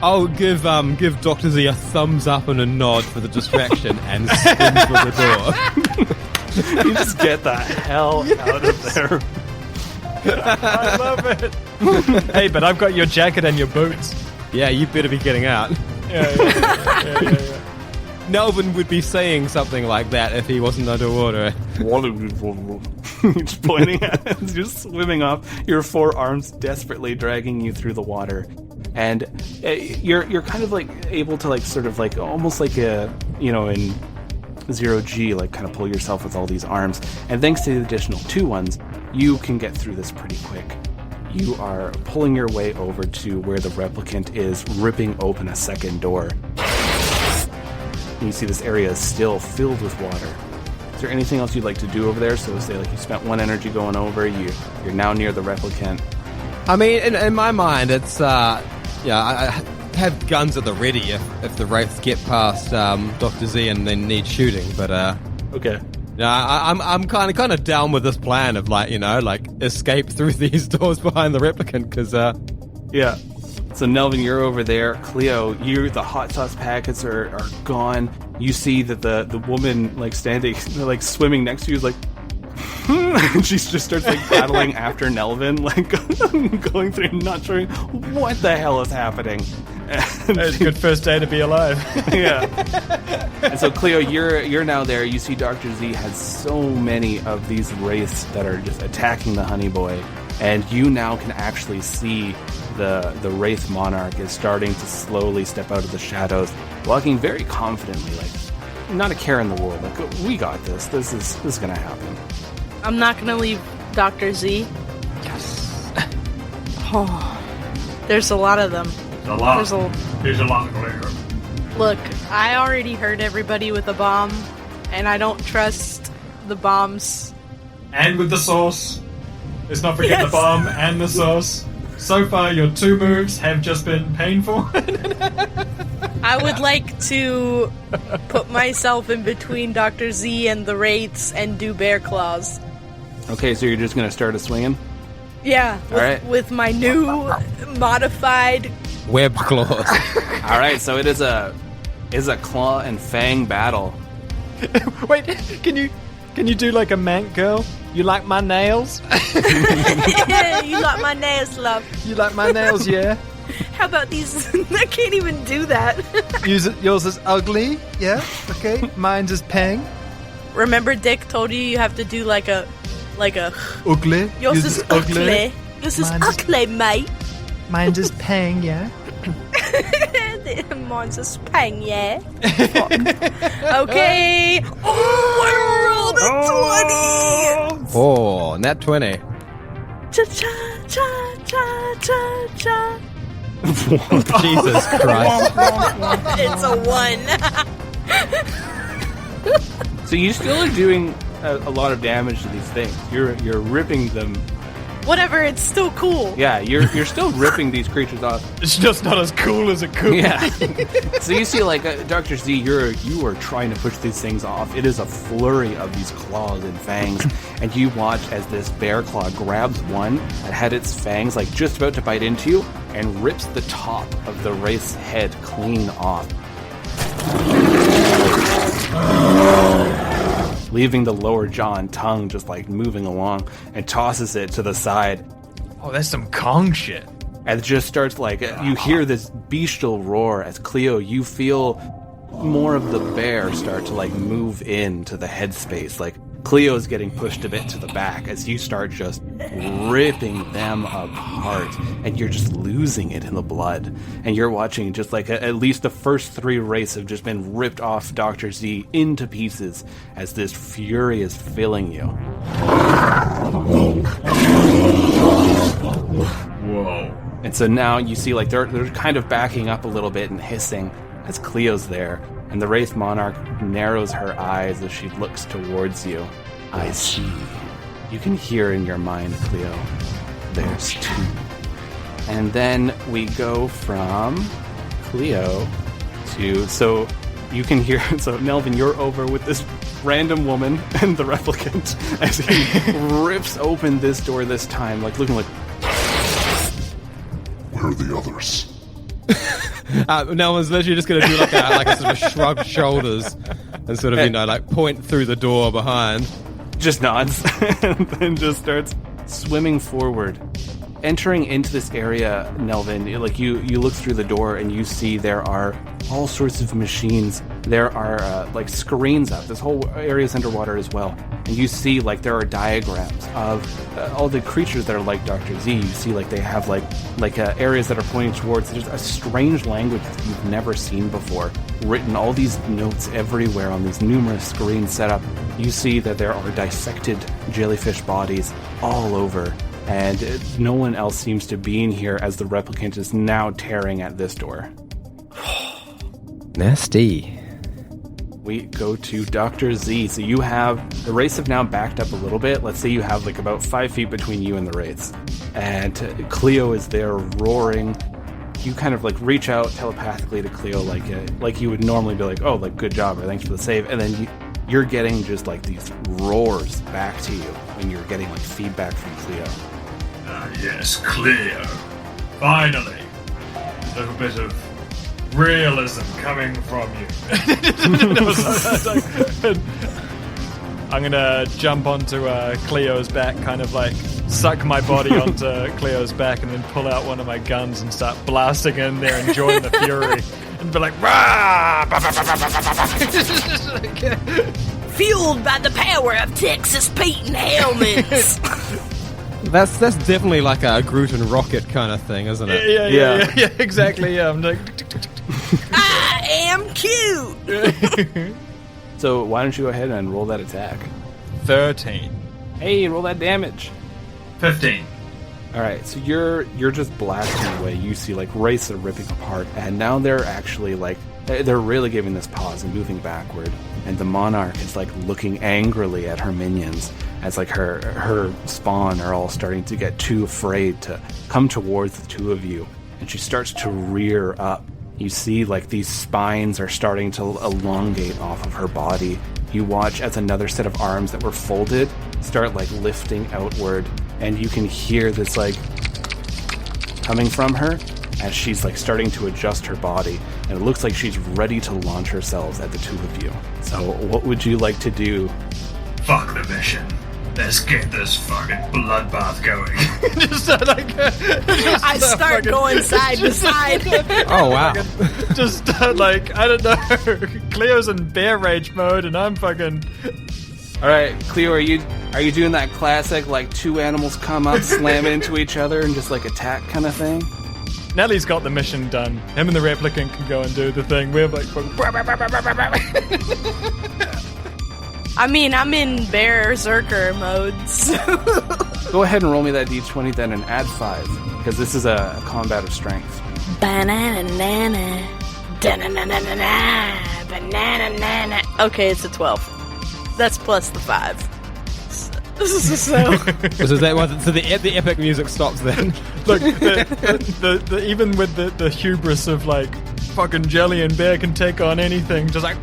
I'll give Dr. Z a thumbs up and a nod for the distraction and spin for the door. You just get the hell out of there. I love it. Hey, but I've got your jacket and your boots. Yeah, you better be getting out. Yeah. Nelvin would be saying something like that if he wasn't underwater. Just pointing at it, you're swimming off, your forearms desperately dragging you through the water. And you're kind of like able to like sort of like almost like a, in 0G, like kind of pull yourself with all these arms. And thanks to the additional 2 ones, you can get through this pretty quick. You are pulling your way over to where the replicant is ripping open a second door. And you see this area is still filled with water. Is there anything else you'd like to do over there? So say like you spent 1 energy going over, you're now near the replicant. I mean, in my mind, it's I have guns at the ready if the wraiths get past Dr. Z and then need shooting. But okay. Yeah, I'm kind of down with this plan of like escape through these doors behind the replicant because yeah. So Nelvin, you're over there. Cleo, the hot sauce packets are gone. You see that the woman like standing, like swimming next to you is like, and she just starts like paddling after Nelvin, like going through, not sure what the hell is happening. It's a good first day to be alive. Yeah. And so Cleo, you're now there. You see Dr. Z has so many of these wraiths that are just attacking the honey boy, and you now can actually see the wraith monarch is starting to slowly step out of the shadows, walking very confidently, like not a care in the world. Like, we got this. This is gonna happen. I'm not gonna leave Dr. Z. Yes. Oh, there's a lot of them. There's a lot of Cleo. Look, I already hurt everybody with a bomb. and I don't trust the bombs. And with the sauce. Let's not forget Yes. the bomb and the sauce. So far, your 2 moves have just been painful. I would like to put myself in between Dr. Z and the Wraiths and do bear claws. Okay, so you're just gonna start a swinging? Yeah, All right. with my new modified. Web claws. All right, so it is a claw and fang battle. Wait, can you do like a mank girl? You like my nails? You like my nails, love. You like my nails, yeah? How about these? I can't even do that. Yours is ugly, yeah? Okay. Mine's is pang. Remember, Dick told you have to do like a. Ugly. Yours is ugly. Yours is Mine's- ugly, mate. Mine's is pang, yeah? Mine's a spang, yeah. Fuck. Okay. Oh, I rolled a 20. Oh, nat 20. Cha cha cha cha cha cha. Jesus Christ. It's a 1. So you still are doing a lot of damage to these things. You're ripping them. Whatever, it's still cool. Yeah, you're still ripping these creatures off. It's just not as cool as it could. Yeah. So you see, like Dr. Z, you are trying to push these things off. It is a flurry of these claws and fangs, and you watch as this bear claw grabs one that had its fangs like just about to bite into you, and rips the top of the wraith's head clean off, leaving the lower jaw and tongue just like moving along, and tosses it to the side. Oh, that's some Kong shit. And it just starts like, you hear this bestial roar as Cleo, you feel more of the bear start to like move into the headspace. Like Cleo's getting pushed a bit to the back as you start just ripping them apart, and you're just losing it in the blood. And you're watching just like at least the first 3 wraiths have just been ripped off Dr. Z into pieces as this fury is filling you. Whoa. And so now you see like they're kind of backing up a little bit and hissing as Cleo's there, and the Wraith Monarch narrows her eyes as she looks towards you. I see. You can hear in your mind, Cleo, there's 2. And then we go from Cleo to, so you can hear, so Nelvin, you're over with this random woman and the replicant as he rips open this door this time, like looking like, Where are the others? Nelvin's literally just going to do like a sort of shrug shoulders and sort of, like point through the door behind. just nods and then just starts swimming forward. Entering into this area, Nelvin, like you look through the door and you see there are all sorts of machines. There are like screens up. This whole area is underwater as well. And you see like there are diagrams of all the creatures that are like Dr. Z. You see like they have like areas that are pointing towards. There's a strange language that you've never seen before. Written all these notes everywhere on these numerous screens set up. You see that there are dissected jellyfish bodies all over. And no one else seems to be in here as the replicant is now tearing at this door. Nasty. We go to Dr. Z. So you have, the wraiths have now backed up a little bit. Let's say you have like about 5 feet between you and the wraiths. And Cleo is there roaring. You kind of like reach out telepathically to Cleo like you would normally be like, oh, like good job or thanks for the save. And then you're getting just like these roars back to you when you're getting like feedback from Cleo. Yes, Cleo. Finally. A little bit of realism coming from you. I'm gonna jump onto Cleo's back, kind of like suck my body onto Cleo's back, and then pull out one of my guns and start blasting in there and join the fury. And be like, rah! Fueled by the power of Texas Pete and helmets. That's definitely like a Groot and Rocket kind of thing, isn't it? Yeah, exactly. Yeah, I'm like, I am cute. So why don't you go ahead and roll that attack? 13. Hey, roll that damage. 15. All right, so you're just blasting away. You see like wraiths are ripping apart, and now they're actually like They're really giving this pause and moving backward. And the monarch is like looking angrily at her minions as like her spawn are all starting to get too afraid to come towards the two of you. And she starts to rear up. You see like these spines are starting to elongate off of her body. You watch as another set of arms that were folded start like lifting outward, and you can hear this like coming from her as she's like starting to adjust her body, and it looks like she's ready to launch herself at the two of you. So what would you like to do? Fuck the mission. Let's get this fucking bloodbath going. I start going side to side. Oh, wow. Just like, I don't know. Cleo's in bear rage mode, and I'm fucking. All right, Cleo, are you doing that classic like two animals come up, slam into each other, and just like attack kind of thing? Nellie's got the mission done. Him and the replicant can go and do the thing. We're like, I mean, I'm in berserker mode, so... Go ahead and roll me that d20 then and add 5, because this is a combat of strength. Banana-nana, da-na-na-na-na-na, banana-nana. Okay, it's a 12. That's plus the 5. So So the epic music stops then. look, the even with the hubris of like fucking Jelly and Bear can take on anything, just like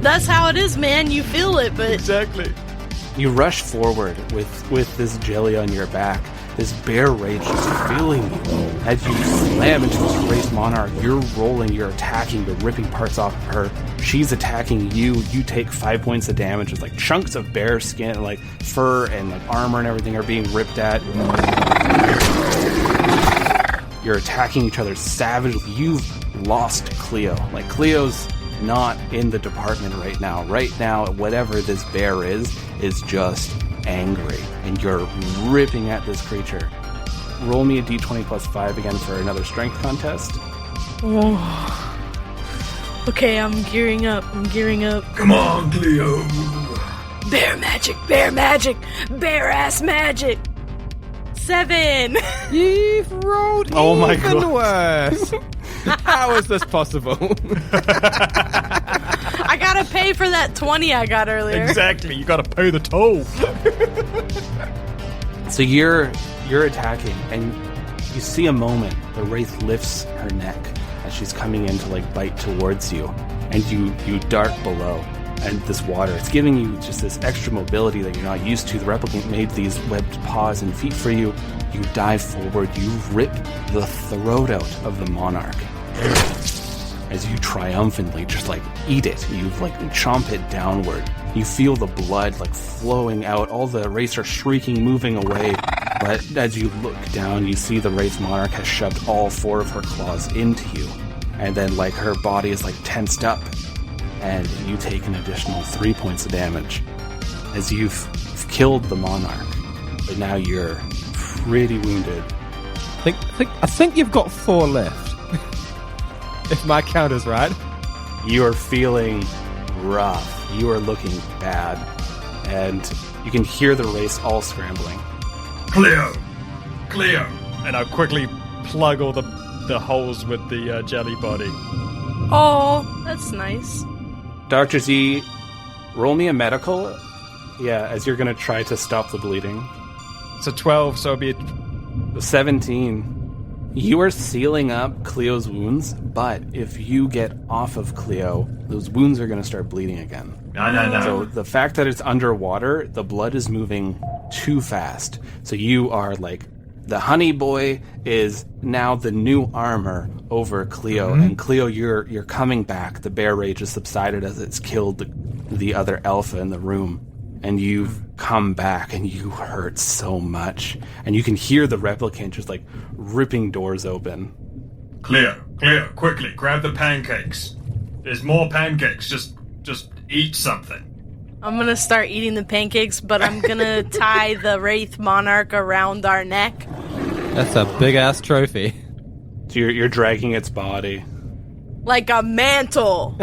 that's how it is, man. You feel it, but exactly. You rush forward with this jelly on your back. This bear rage is filling you. As you slam into this Wraith Monarch, you're rolling, you're attacking, you're ripping parts off of her. She's attacking you. You take 5 points of damage as like chunks of bear skin, like fur and like armor and everything are being ripped at. You're attacking each other savagely. You've lost Cleo. Like Cleo's not in the department right now. Right now, whatever this bear is just angry, and you're ripping at this creature. Roll me a d20 plus 5 again for another strength contest. Oh. Okay, I'm gearing up. Come on, Cleo. Bear magic, bear-ass magic. 7. You've rolled Oh my even God. worse. How is this possible? I gotta pay for that 20 I got earlier. Exactly, you gotta pay the toll. So you're attacking, and you see a moment the Wraith lifts her neck as she's coming in to like bite towards you, and you dart below, and this water, it's giving you just this extra mobility that you're not used to. The replicant made these webbed paws and feet for you. You dive forward, you rip the throat out of the monarch as you triumphantly just like eat it. You like chomp it downward. You feel the blood like flowing out. All the Wraiths are shrieking, moving away. But as you look down, you see the Wraith Monarch has shoved all 4 of her claws into you. And then like her body is like tensed up. And you take an additional 3 points of damage as you've killed the Monarch. But now you're pretty wounded. I think you've got 4 left. If my count is right. You are feeling rough. You are looking bad. And you can hear the race all scrambling. Cleo. And I'll quickly plug all the holes with the jelly body. Oh, that's nice. Dr. Z, roll me a medical. Yeah, as you're going to try to stop the bleeding. It's a 12, so it'll be 17. You are sealing up Cleo's wounds, but if you get off of Cleo, those wounds are going to start bleeding again. No. So the fact that it's underwater, the blood is moving too fast. So you are like, the honey boy is now the new armor over Cleo, and Cleo, you're coming back. The bear rage has subsided as it's killed the other alpha in the room. And you've come back, and you hurt so much. And you can hear the replicant just, like, ripping doors open. Cleo, quickly, grab the pancakes. There's more pancakes. Just eat something. I'm gonna start eating the pancakes, but I'm gonna tie the Wraith Monarch around our neck. That's a big-ass trophy. So you're dragging its body. Like a mantle.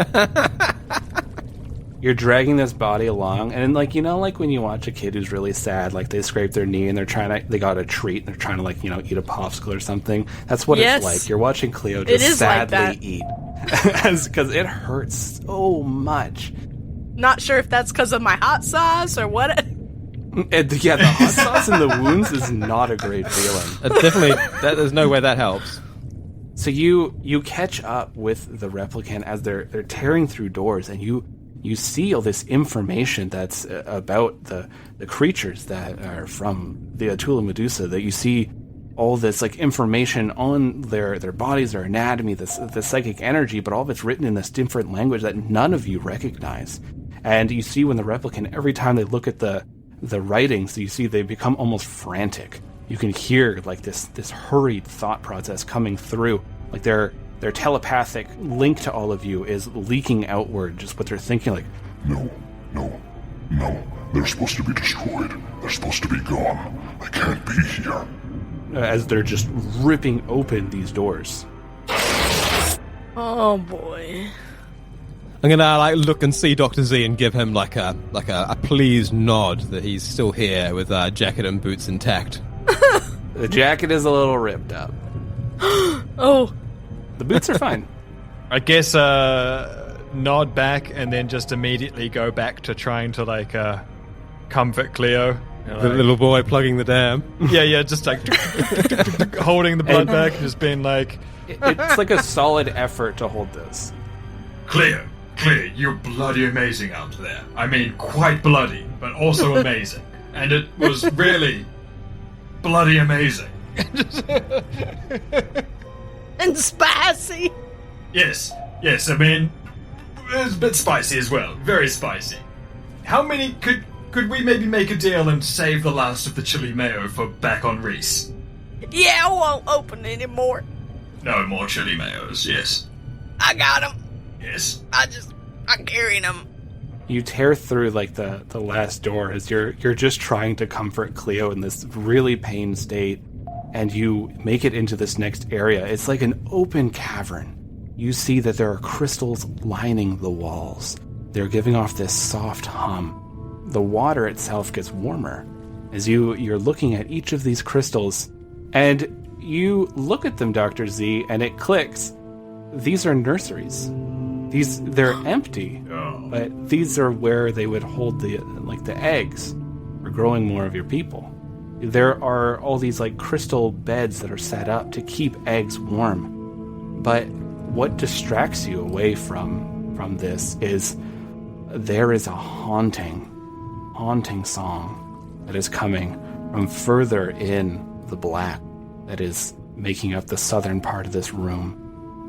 You're dragging this body along, and like, you know, like when you watch a kid who's really sad, like they scrape their knee and they got a treat and they're trying to, like, you know, eat a popsicle or something. That's what it's like. You're watching Cleo just sadly eat. Because it hurts so much. Not sure if that's because of my hot sauce or what. Yeah, the hot sauce in the wounds is not a great feeling. Definitely, there's no way that helps. So you catch up with the replicant as they're tearing through doors, and you see all this information that's about the creatures that are from the Atula Medusa. That you see all this like information on their bodies, their anatomy, the psychic energy, but all of it's written in this different language that none of you recognize. And you see when the replicant, every time they look at the writings, you see they become almost frantic. You can hear like this hurried thought process coming through, like their telepathic link to all of you is leaking outward, just what they're thinking, like, No. They're supposed to be destroyed. They're supposed to be gone. They can't be here. As they're just ripping open these doors. Oh boy. I'm gonna like look and see Dr. Z and give him like a pleased nod that he's still here with jacket and boots intact. The jacket is a little ripped up. Oh. The boots are fine. I guess nod back and then just immediately go back to trying to like comfort Cleo. You know, The little boy plugging the dam. Yeah, just like holding the blood back and just being like... It's like a solid effort to hold this. Cleo, you're bloody amazing out there. I mean, quite bloody, but also amazing. And it was really bloody amazing. And spicy. Yes, I mean, it's a bit spicy as well. Very spicy. How many could we maybe make a deal and save the last of the chili mayo for back on Reese? Yeah, I won't open anymore. No more chili mayos, yes. I got them. Yes. I'm carrying them. You tear through like the last door as you're just trying to comfort Cleo in this really pained state, and you make it into this next area. It's like an open cavern. You see that there are crystals lining the walls. They're giving off this soft hum. The water itself gets warmer as you're looking at each of these crystals, and you look at them, Dr. Z, and it clicks. These are nurseries. They're empty, but these are where they would hold the eggs for growing more of your people. There are all these like crystal beds that are set up to keep eggs warm. But what distracts you away from this is there is a haunting song that is coming from further in the black that is making up the southern part of this room.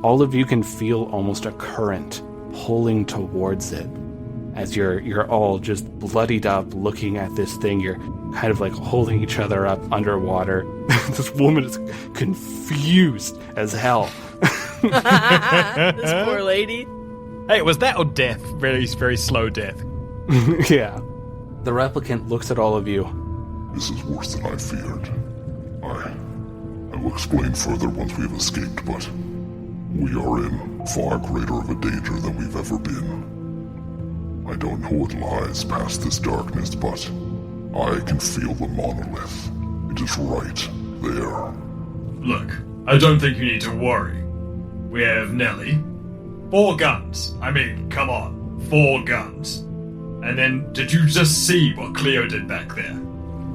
All of you can feel almost a current pulling towards it as you're all just bloodied up looking at this thing. You're kind of like holding each other up underwater. This woman is confused as hell. This poor lady. Hey, was that or death? Very, very slow death. Yeah. The replicant looks at all of you. This is worse than I feared. I will explain further once we've escaped, but we are in far greater of a danger than we've ever been. I don't know what lies past this darkness, but I can feel the monolith. It is right there. Look, I don't think you need to worry. We have Nelly. 4 guns. I mean, come on. 4 guns. And then, did you just see what Cleo did back there?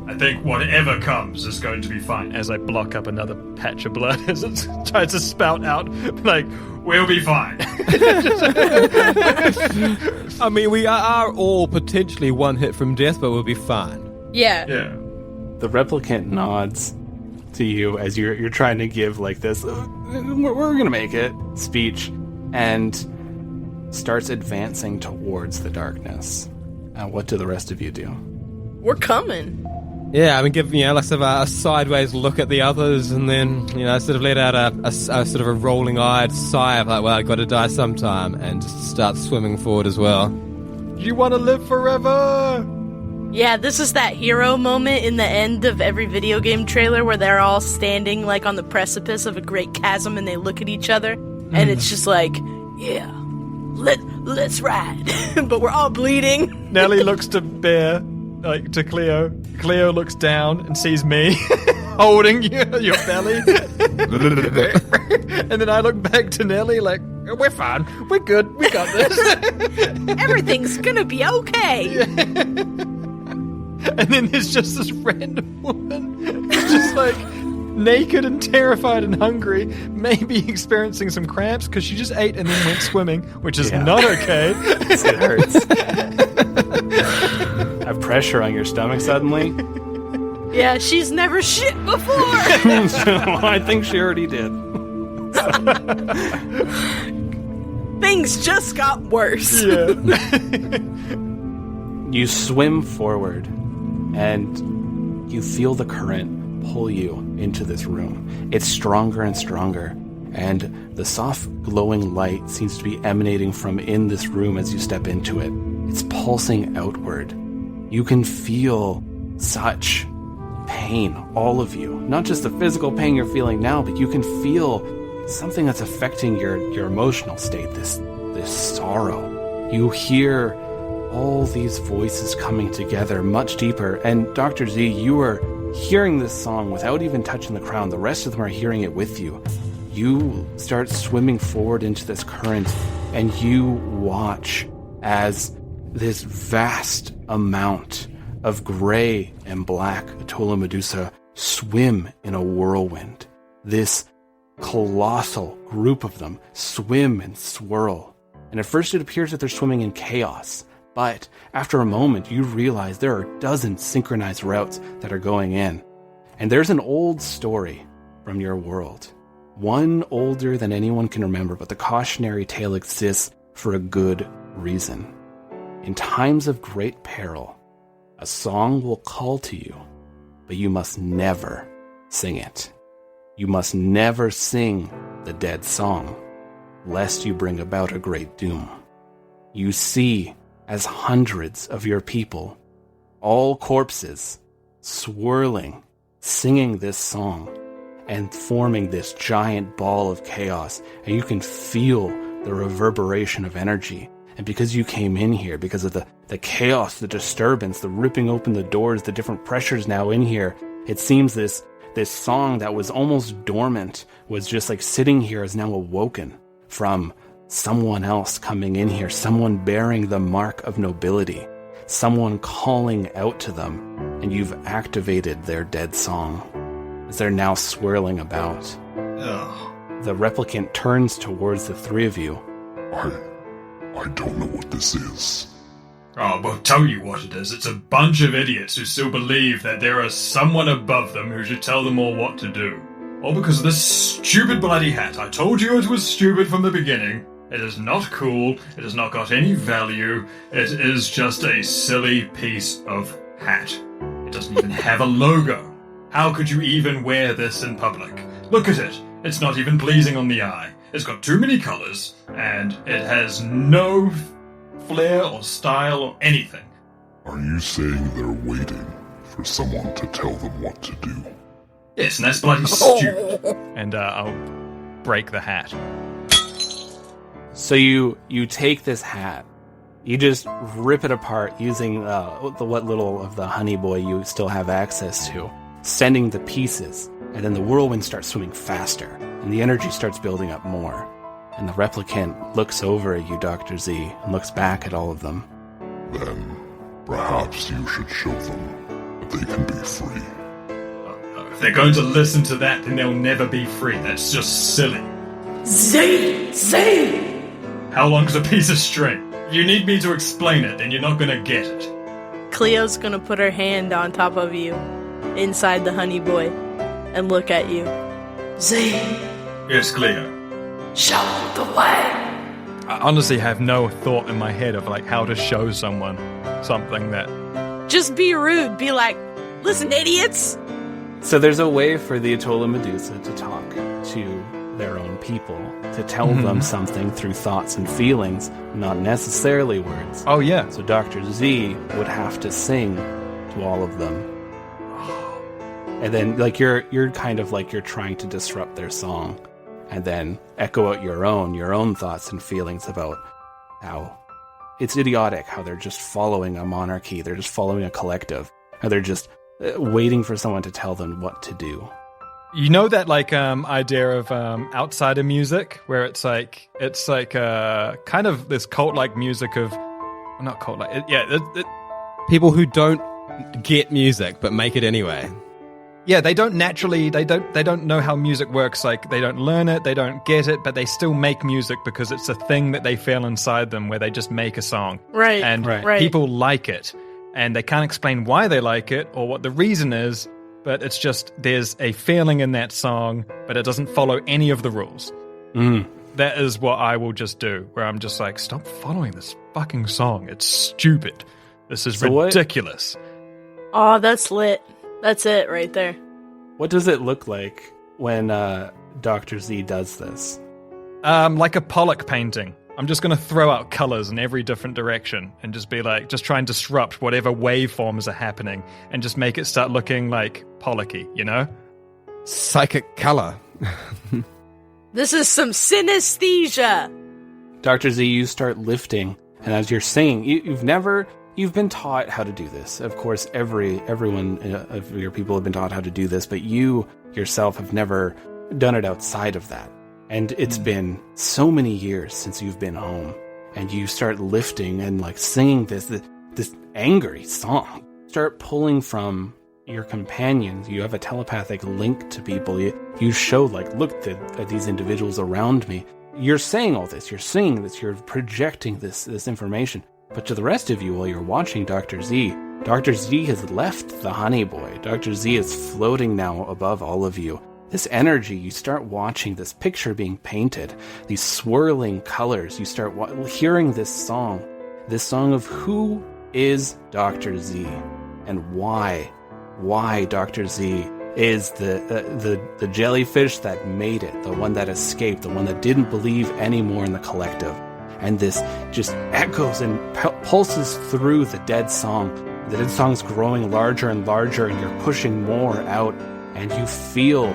I think whatever comes is going to be fine. As I block up another patch of blood as it tries to spout out, like, We'll be fine. I mean, we are all potentially one hit from death, but we'll be fine. Yeah. Yeah. The replicant nods to you as you're trying to give like this, we're gonna make it speech, and starts advancing towards the darkness. What do the rest of you do? We're coming. Yeah, I mean, give like sort of a sideways look at the others, and then sort of let out a sort of a rolling-eyed sigh of like, well, I got to die sometime, and just start swimming forward as well. you want to live forever? Yeah, this is that hero moment in the end of every video game trailer where they're all standing like on the precipice of a great chasm and they look at each other, and it's just like, yeah, let's ride. But we're all bleeding. Nelly looks to Bear, like to Cleo. Cleo looks down and sees me holding your belly. And then I look back to Nelly like, we're fine. We're good. We got this. Everything's gonna be okay. And then there's just this random woman who's just like naked and terrified and hungry, maybe experiencing some cramps because she just ate and then went swimming, which is not okay. It hurts. Have pressure on your stomach suddenly? Yeah, she's never shit before. I think she already did. Things just got worse. Yeah. You swim forward, and you feel the current pull you into this room. It's stronger and stronger, and the soft glowing light seems to be emanating from in this room as you step into it. It's pulsing outward. You can feel such pain, all of you. Not just the physical pain you're feeling now, but you can feel something that's affecting your emotional state, this sorrow. You hear all these voices coming together much deeper, and Dr. Z, you are hearing this song without even touching the crown. The rest of them are hearing it with you. You start swimming forward into this current, and you watch as this vast amount of gray and black Atola Medusa swim in a whirlwind. This colossal group of them swim and swirl. And at first it appears that they're swimming in chaos. But after a moment, you realize there are dozens synchronized routes that are going in. And there's an old story from your world. One older than anyone can remember, but the cautionary tale exists for a good reason. In times of great peril, a song will call to you, but you must never sing it. You must never sing the dead song, lest you bring about a great doom. You see, as hundreds of your people, all corpses, swirling, singing this song, and forming this giant ball of chaos, and you can feel the reverberation of energy. And because you came in here, because of the chaos, the disturbance, the ripping open the doors, the different pressures now in here, it seems this song that was almost dormant, was just like sitting here, is now awoken from someone else coming in here, someone bearing the mark of nobility, someone calling out to them, and you've activated their dead song as they're now swirling about. Ugh. The replicant turns towards the three of you. I don't know what this is. Oh, well, tell you what it is. It's a bunch of idiots who still believe that there is someone above them who should tell them all what to do. All because of this stupid bloody hat. I told you it was stupid from the beginning. It is not cool. It has not got any value. It is just a silly piece of hat. It doesn't even have a logo. How could you even wear this in public? Look at it. It's not even pleasing on the eye. It's got too many colors, and it has no flair or style or anything. Are you saying they're waiting for someone to tell them what to do? Yes, and that's bloody stupid. And I'll break the hat. So you take this hat, you just rip it apart using what little of the honey boy you still have access to, sending the pieces, and then the whirlwind starts swimming faster, and the energy starts building up more. And the replicant looks over at you, Dr. Z, and looks back at all of them. Then perhaps you should show them that they can be free. If they're going to listen to that, then they'll never be free. That's just silly. Z! How long's a piece of string? If you need me to explain it, then you're not going to get it. Cleo's gonna put her hand on top of you, inside the honey boy, and look at you. Z, Yes, Cleo. show the way. I honestly have no thought in my head of like how to show someone something that... Just be rude. Be like, listen, idiots. So there's a way for the Atola Medusa to talk to their own people, to tell them something through thoughts and feelings, not necessarily words. Oh, yeah. So Dr. Z would have to sing to all of them. And then like you're kind of like you're trying to disrupt their song, and then echo out your own thoughts and feelings about how it's idiotic how they're just following a monarchy, they're just following a collective, how they're just waiting for someone to tell them what to do. You know that idea of outsider music, where it's like kind of this cult-like music of, well, not cult-like, People who don't get music but make it anyway. Yeah, they don't know how music works. Like, they don't learn it, they don't get it, but they still make music because it's a thing that they feel inside them, where they just make a song. Right. And Right. people like it, and they can't explain why they like it or what the reason is, but it's just there's a feeling in that song, but it doesn't follow any of the rules. That is what I will just do, where I'm just like, stop following this fucking song. It's stupid. This is ridiculous. Oh, that's lit. That's it right there. What does it look like when Dr. Z does this? Like a Pollock painting. I'm just going to throw out colors in every different direction and just be like, just try and disrupt whatever waveforms are happening and just make it start looking like Pollocky, you know? Psychic color. This is some synesthesia. Dr. Z, you start lifting, and as you're singing, you've been taught how to do this. Of course, everyone of your people have been taught how to do this, but you yourself have never done it outside of that. And it's been so many years since you've been home, and you start lifting and like singing this angry song. Start pulling from your companions. You have a telepathic link to people. You show like, look at these individuals around me. You're saying all this. You're singing this. You're projecting this information. But to the rest of you, while you're watching Dr. Z has left the honey boy. Dr. Z is floating now above all of you. This energy, you start watching this picture being painted, these swirling colors. You start hearing this song of who is Dr. Z and why Dr. Z is the jellyfish that made it, the one that escaped, the one that didn't believe anymore in the collective. And this just echoes and pulses through the dead song. The dead song's growing larger and larger, and you're pushing more out, and you feel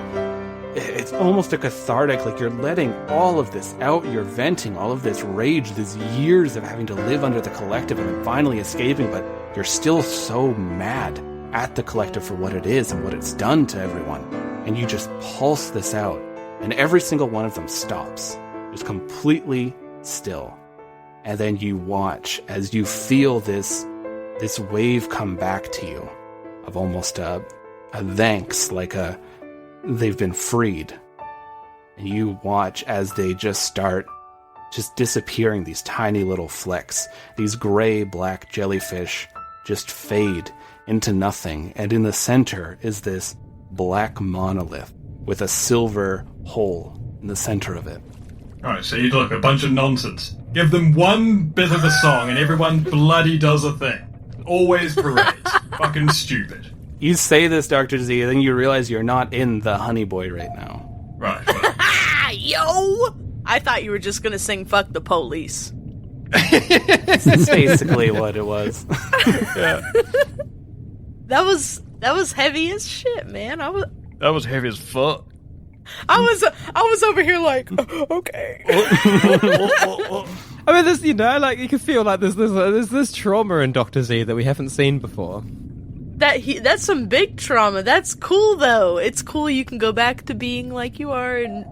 it's almost a cathartic, like you're letting all of this out, you're venting all of this rage, these years of having to live under the collective and then finally escaping, but you're still so mad at the collective for what it is and what it's done to everyone. And you just pulse this out, and every single one of them stops, just completely still. And then you watch as you feel this wave come back to you of almost a thanks, like they've been freed. And you watch as they just start just disappearing, these tiny little flecks. These gray-black jellyfish just fade into nothing. And in the center is this black monolith with a silver hole in the center of it. Alright, so you look, a bunch of nonsense. Give them one bit of a song and everyone bloody does a thing. Always parades. Fucking stupid. You say this, Dr. Z, and then you realize you're not in the Honey Boy right now. Right. Yo! I thought you were just gonna sing "Fuck the Police." That's basically what it was. Yeah. That was heavy as shit, man. That was heavy as fuck. I was over here like, okay. I mean, this, you know, like you can feel like there's this trauma in Dr. Z that we haven't seen before. That's some big trauma. That's cool though. It's cool you can go back to being like you are. And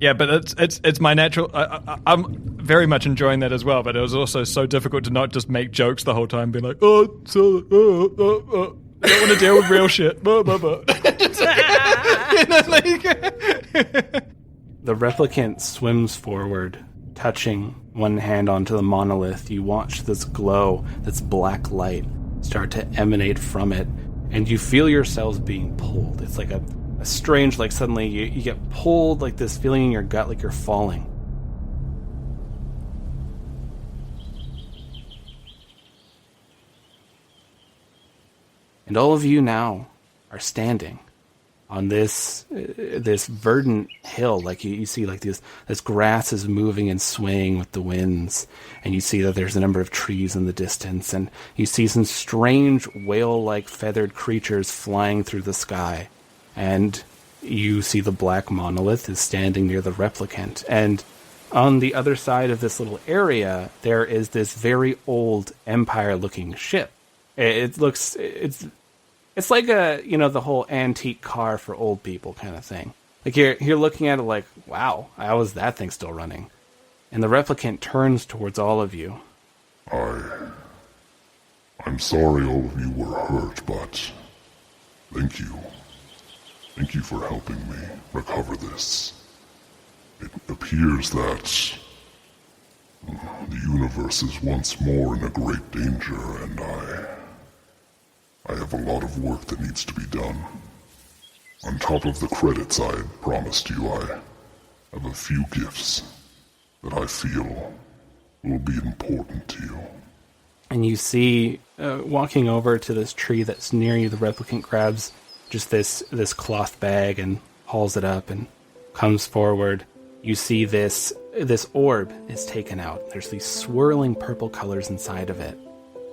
yeah, but it's my natural. I'm very much enjoying that as well. But it was also so difficult to not just make jokes the whole time, being like, I don't want to deal with real shit. The replicant swims forward, touching one hand onto the monolith. You watch this glow, this black light, start to emanate from it, and you feel yourselves being pulled. It's like a strange, like suddenly you get pulled, like this feeling in your gut, like you're falling. And all of you now are standing on this verdant hill, like you see, like this grass is moving and swaying with the winds, and you see that there's a number of trees in the distance, and you see some strange whale-like feathered creatures flying through the sky, and you see the black monolith is standing near the replicant, and On the other side of this little area, there is this very old Empire-looking ship. It's like the whole antique car for old people kind of thing. Like you're looking at it like, wow, how is that thing still running? And the replicant turns towards all of you. I'm sorry all of you were hurt, but thank you. Thank you for helping me recover this. It appears that the universe is once more in a great danger, and I have a lot of work that needs to be done. On top of the credits I promised you, I have a few gifts that I feel will be important to you. And you see, walking over to this tree that's near you, the replicant grabs just this cloth bag and hauls it up and comes forward. You see this orb is taken out. There's these swirling purple colors inside of it.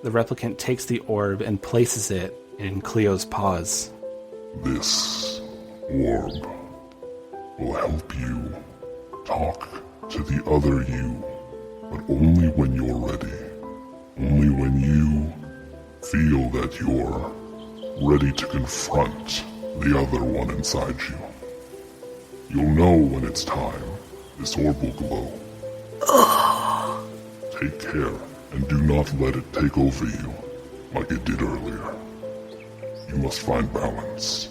The replicant takes the orb and places it in Cleo's paws. This orb will help you talk to the other you, but only when you're ready. Only when you feel that you're ready to confront the other one inside you. You'll know when it's time. This orb will glow. Take care, and do not let it take over you like it did earlier. You must find balance.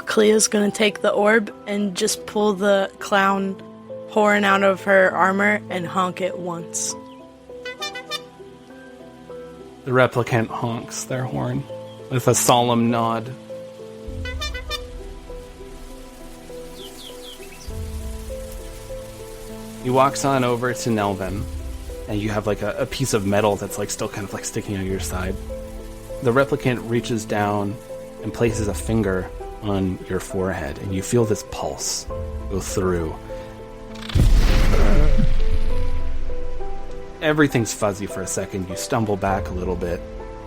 Cleo's gonna take the orb and just pull the clown horn out of her armor and honk it once. The replicant honks their horn with a solemn nod. He walks on over to Nelvin, and you have like a piece of metal that's like still kind of like sticking out your side. The replicant reaches down and places a finger on your forehead, and you feel this pulse go through. Everything's fuzzy for a second. You stumble back a little bit.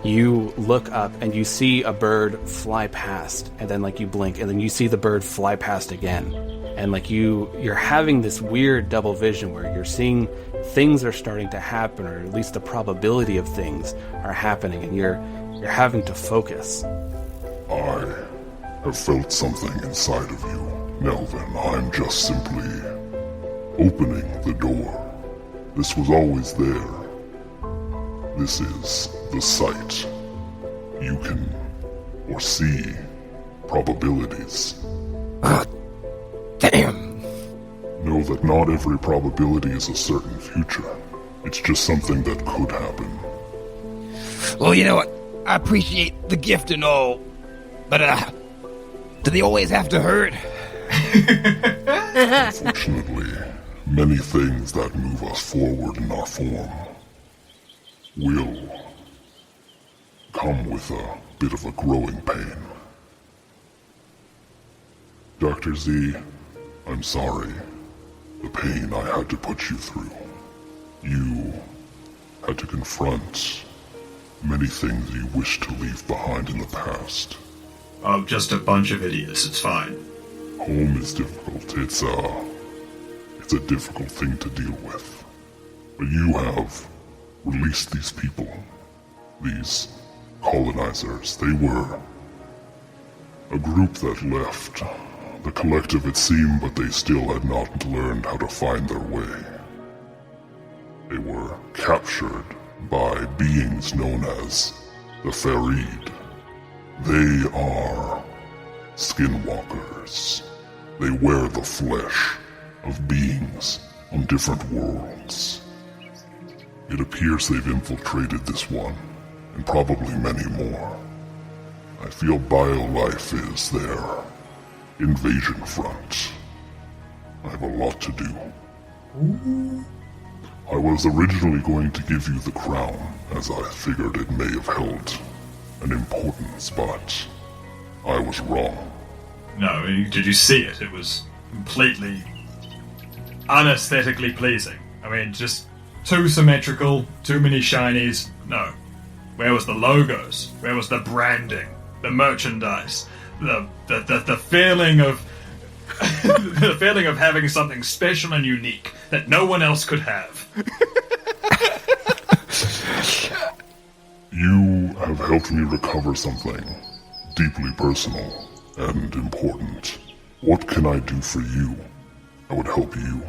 You look up and you see a bird fly past, and then like you blink, and then you see the bird fly past again. And like you're having this weird double vision where you're seeing things are starting to happen, or at least the probability of things are happening, and you're having to focus. I have felt something inside of you, Nelvin. I'm just simply opening the door. This was always there. This is the sight. You can foresee probabilities. Damn! Know that not every probability is a certain future. It's just something that could happen. Well, you know what? I appreciate the gift and all, but, do they always have to hurt? Unfortunately, many things that move us forward in our form will come with a bit of a growing pain. Dr. Z, I'm sorry. The pain I had to put you through. You had to confront many things you wished to leave behind in the past. I'm just a bunch of idiots, it's fine. Home is difficult. It's a difficult thing to deal with. But you have released these people. These colonizers. They were a group that left the collective, it seemed, but they still had not learned how to find their way. They were captured by beings known as the Farid. They are skinwalkers. They wear the flesh of beings on different worlds. It appears they've infiltrated this one, and probably many more. I feel BioLife is their invasion front. I have a lot to do. I was originally going to give you the crown, as I figured it may have held an importance, but I was wrong. No, did you see it? It was completely unaesthetically pleasing. I mean, just too symmetrical, too many shinies. No. Where was the logos? Where was the branding? The merchandise? The feeling of The feeling of having something special and unique that no one else could have. You have helped me recover something deeply personal and important. What can I do for you? I would help you.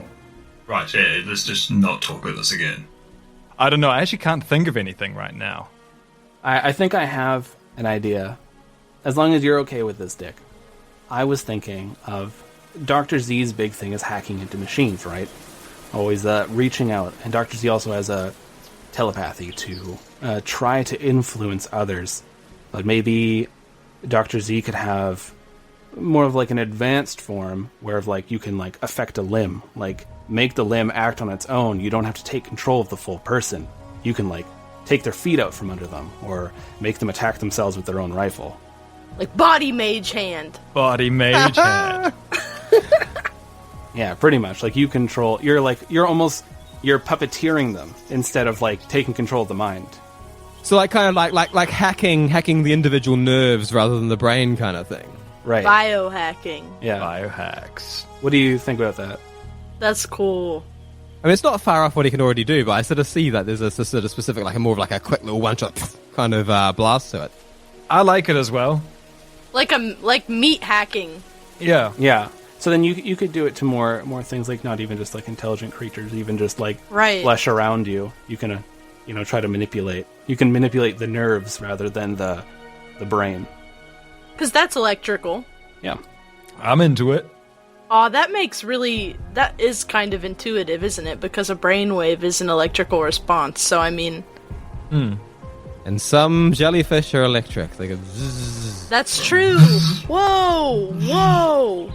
Right, yeah, let's just not talk about this again. I don't know. I actually can't think of anything right now. I think I have an idea. As long as you're okay with this, Dick. I was thinking of Dr. Z's big thing is hacking into machines, right? Always reaching out. And Dr. Z also has a telepathy to try to influence others. But maybe Dr. Z could have more of like an advanced form where like you can like affect a limb, like make the limb act on its own. You don't have to take control of the full person. You can like take their feet out from under them or make them attack themselves with their own rifle. Like body mage hand. Body mage hand. Yeah, pretty much. Like you control, you're puppeteering them instead of like taking control of the mind. So like kind of like hacking the individual nerves rather than the brain kind of thing. Right. Biohacking. Yeah. Biohacks. What do you think about that? That's cool. I mean, it's not far off what he can already do, but I sort of see that there's a sort of specific, like more of like a quick little one-shot kind of blast to it. I like it as well. Like meat hacking. Yeah. Yeah. So then you could do it to more things, like not even just like intelligent creatures, even just like Right. flesh around you. You can try to manipulate. You can manipulate the nerves rather than the brain. Because that's electrical. Yeah. I'm into it. Aw, that is kind of intuitive, isn't it? Because a brainwave is an electrical response, so I mean... And some jellyfish are electric. They go zzz. That's true! Whoa!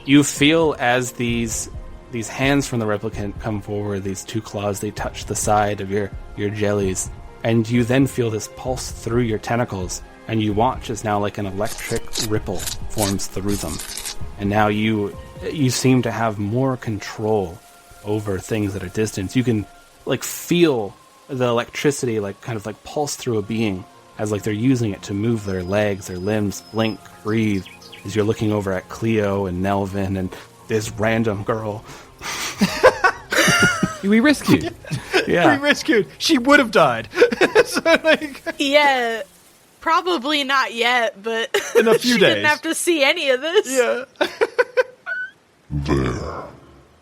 You feel as these hands from the replicant come forward, these two claws, they touch the side of your jellies, and you then feel this pulse through your tentacles, and you watch as now like an electric ripple forms through them. And now you seem to have more control over things at a distance. You can like feel the electricity like kind of like pulse through a being as like they're using it to move their legs, their limbs, blink, breathe, as you're looking over at Cleo and Nelvin and this random girl. We rescued. Yeah. We rescued. She would have died. So, like... Yeah, probably not yet, but In a few she days. didn't have to see any of this. Yeah. There.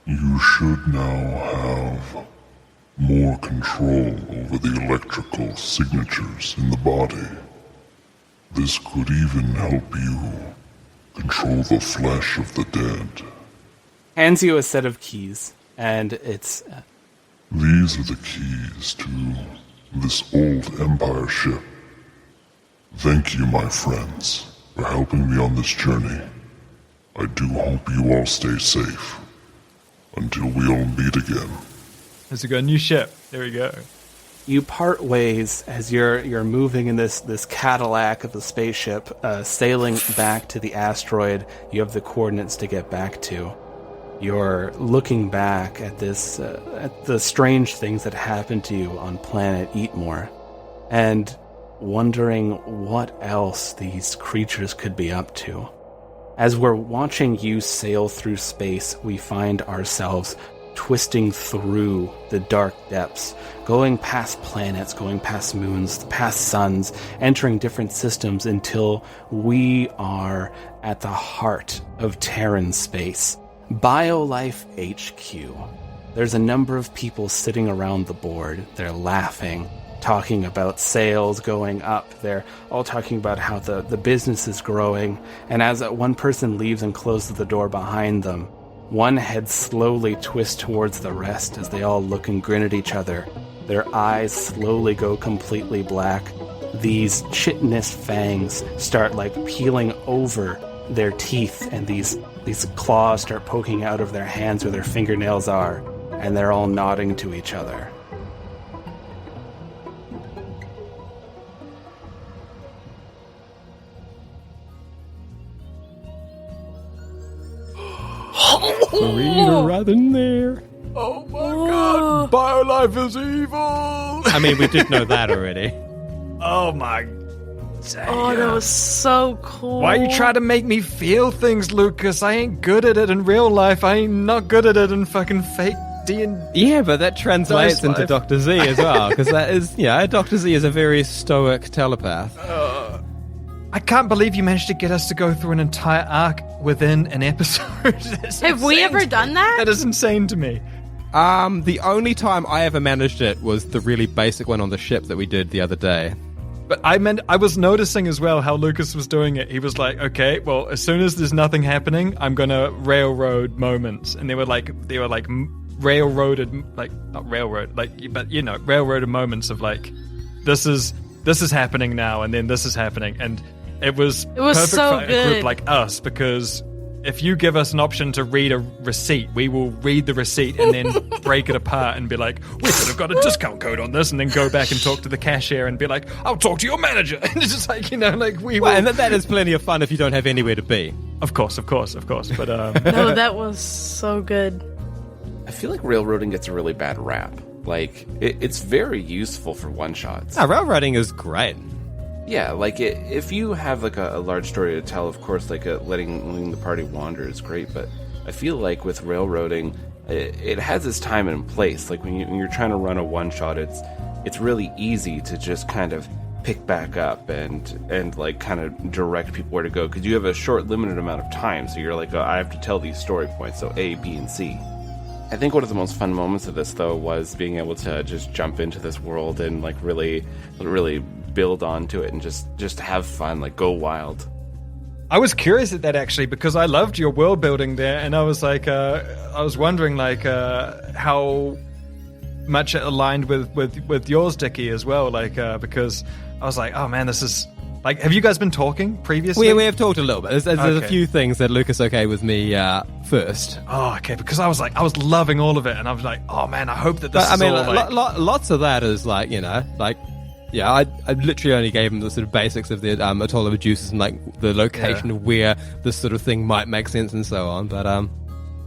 You should now have more control over the electrical signatures in the body. This could even help you control the flesh of the dead. Hands you a set of keys, and it's... These are the keys to this old Empire ship. Thank you, my friends, for helping me on this journey. I do hope you all stay safe. Until we all meet again. There's a new ship. There we go. You part ways as you're moving in this Cadillac of the spaceship, sailing back to the asteroid you have the coordinates to get back to. You're looking back at this, at the strange things that happened to you on planet Eatmore, and wondering what else these creatures could be up to. As we're watching you sail through space, we find ourselves twisting through the dark depths, going past planets, going past moons, past suns, entering different systems until we are at the heart of Terran space. BioLife HQ. There's a number of people sitting around the board. They're laughing, talking about sales going up. They're all talking about how the business is growing. And as one person leaves and closes the door behind them, one head slowly twists towards the rest as they all look and grin at each other. Their eyes slowly go completely black. These chitinous fangs start like peeling over their teeth, and these claws start poking out of their hands where their fingernails are, and they're all nodding to each other. Reader rather than there. Oh my god! BioLife is evil! I mean, we did know that already. Oh my Oh, that was so cool. Why you try to make me feel things, Lucas? I ain't good at it in real life. I ain't not good at it in fucking fake D&D. Yeah, but that translates into life. Dr. Z as well, because that is, Dr. Z is a very stoic telepath. I can't believe you managed to get us to go through an entire arc within an episode. Have we ever done that? That is insane to me. The only time I ever managed it was the really basic one on the ship that we did the other day. But I was noticing as well how Lucas was doing it. He was like, okay, well, as soon as there's nothing happening, I'm gonna railroad moments, and they were like railroaded, like not railroad, like, but you know, railroaded moments of like, this is happening now, and then this is happening, and it was perfect so for good. a group like us, because if you give us an option to read a receipt, we will read the receipt and then break it apart and be like, we could have got a discount code on this, and then go back and talk to the cashier and be like, I'll talk to your manager. And it's just like, like we will. Well, and that is plenty of fun if you don't have anywhere to be. Of course. But No, that was so good. I feel like railroading gets a really bad rap. Like, it's very useful for one-shots. Railroading is great. Yeah, like, if you have, like, a large story to tell, of course, like, letting the party wander is great, but I feel like with railroading, it has its time and place. Like, when you're trying to run a one-shot, it's really easy to just kind of pick back up and like, kind of direct people where to go, because you have a short, limited amount of time, so you're like, oh, I have to tell these story points, so A, B, and C. I think one of the most fun moments of this, though, was being able to just jump into this world and, like, really, really build onto it and just have fun, like, go wild. I was curious at that, actually, because I loved your world building there, and I was like, I was wondering, like, how much it aligned with yours, Dickie, as well, like, because I was like, oh man, this is... Like, have you guys been talking previously? We have talked a little bit. There's Okay. a few things that Lucas okayed with me first. Oh, okay, because I was loving all of it, and I was like, oh man, I hope that this But, is all like... lots of that is like, I literally only gave him the sort of basics of the atoll of juices and like the location of where this sort of thing might make sense and so on. But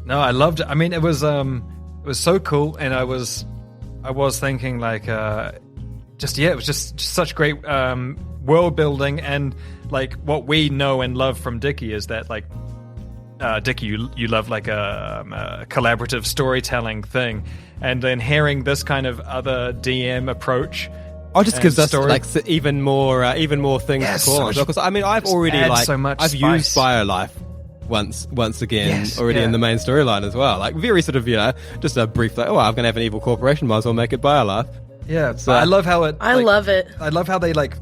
No, I loved it. I mean, it was so cool, and I was thinking like, it was just such great world building, and like what we know and love from Dickie is that like, Dickie, you love like a collaborative storytelling thing, and then hearing this kind of other DM approach. Oh, just gives us story. like even more things to call on. Because I mean, I've already adds so much I've spice. used BioLife once again Yes, already yeah. in the main storyline as well. Like very sort of just a brief like, oh, I'm gonna have an evil corporation, might as well make it BioLife. Yeah, So- I love how it. I like, love it. I love how they like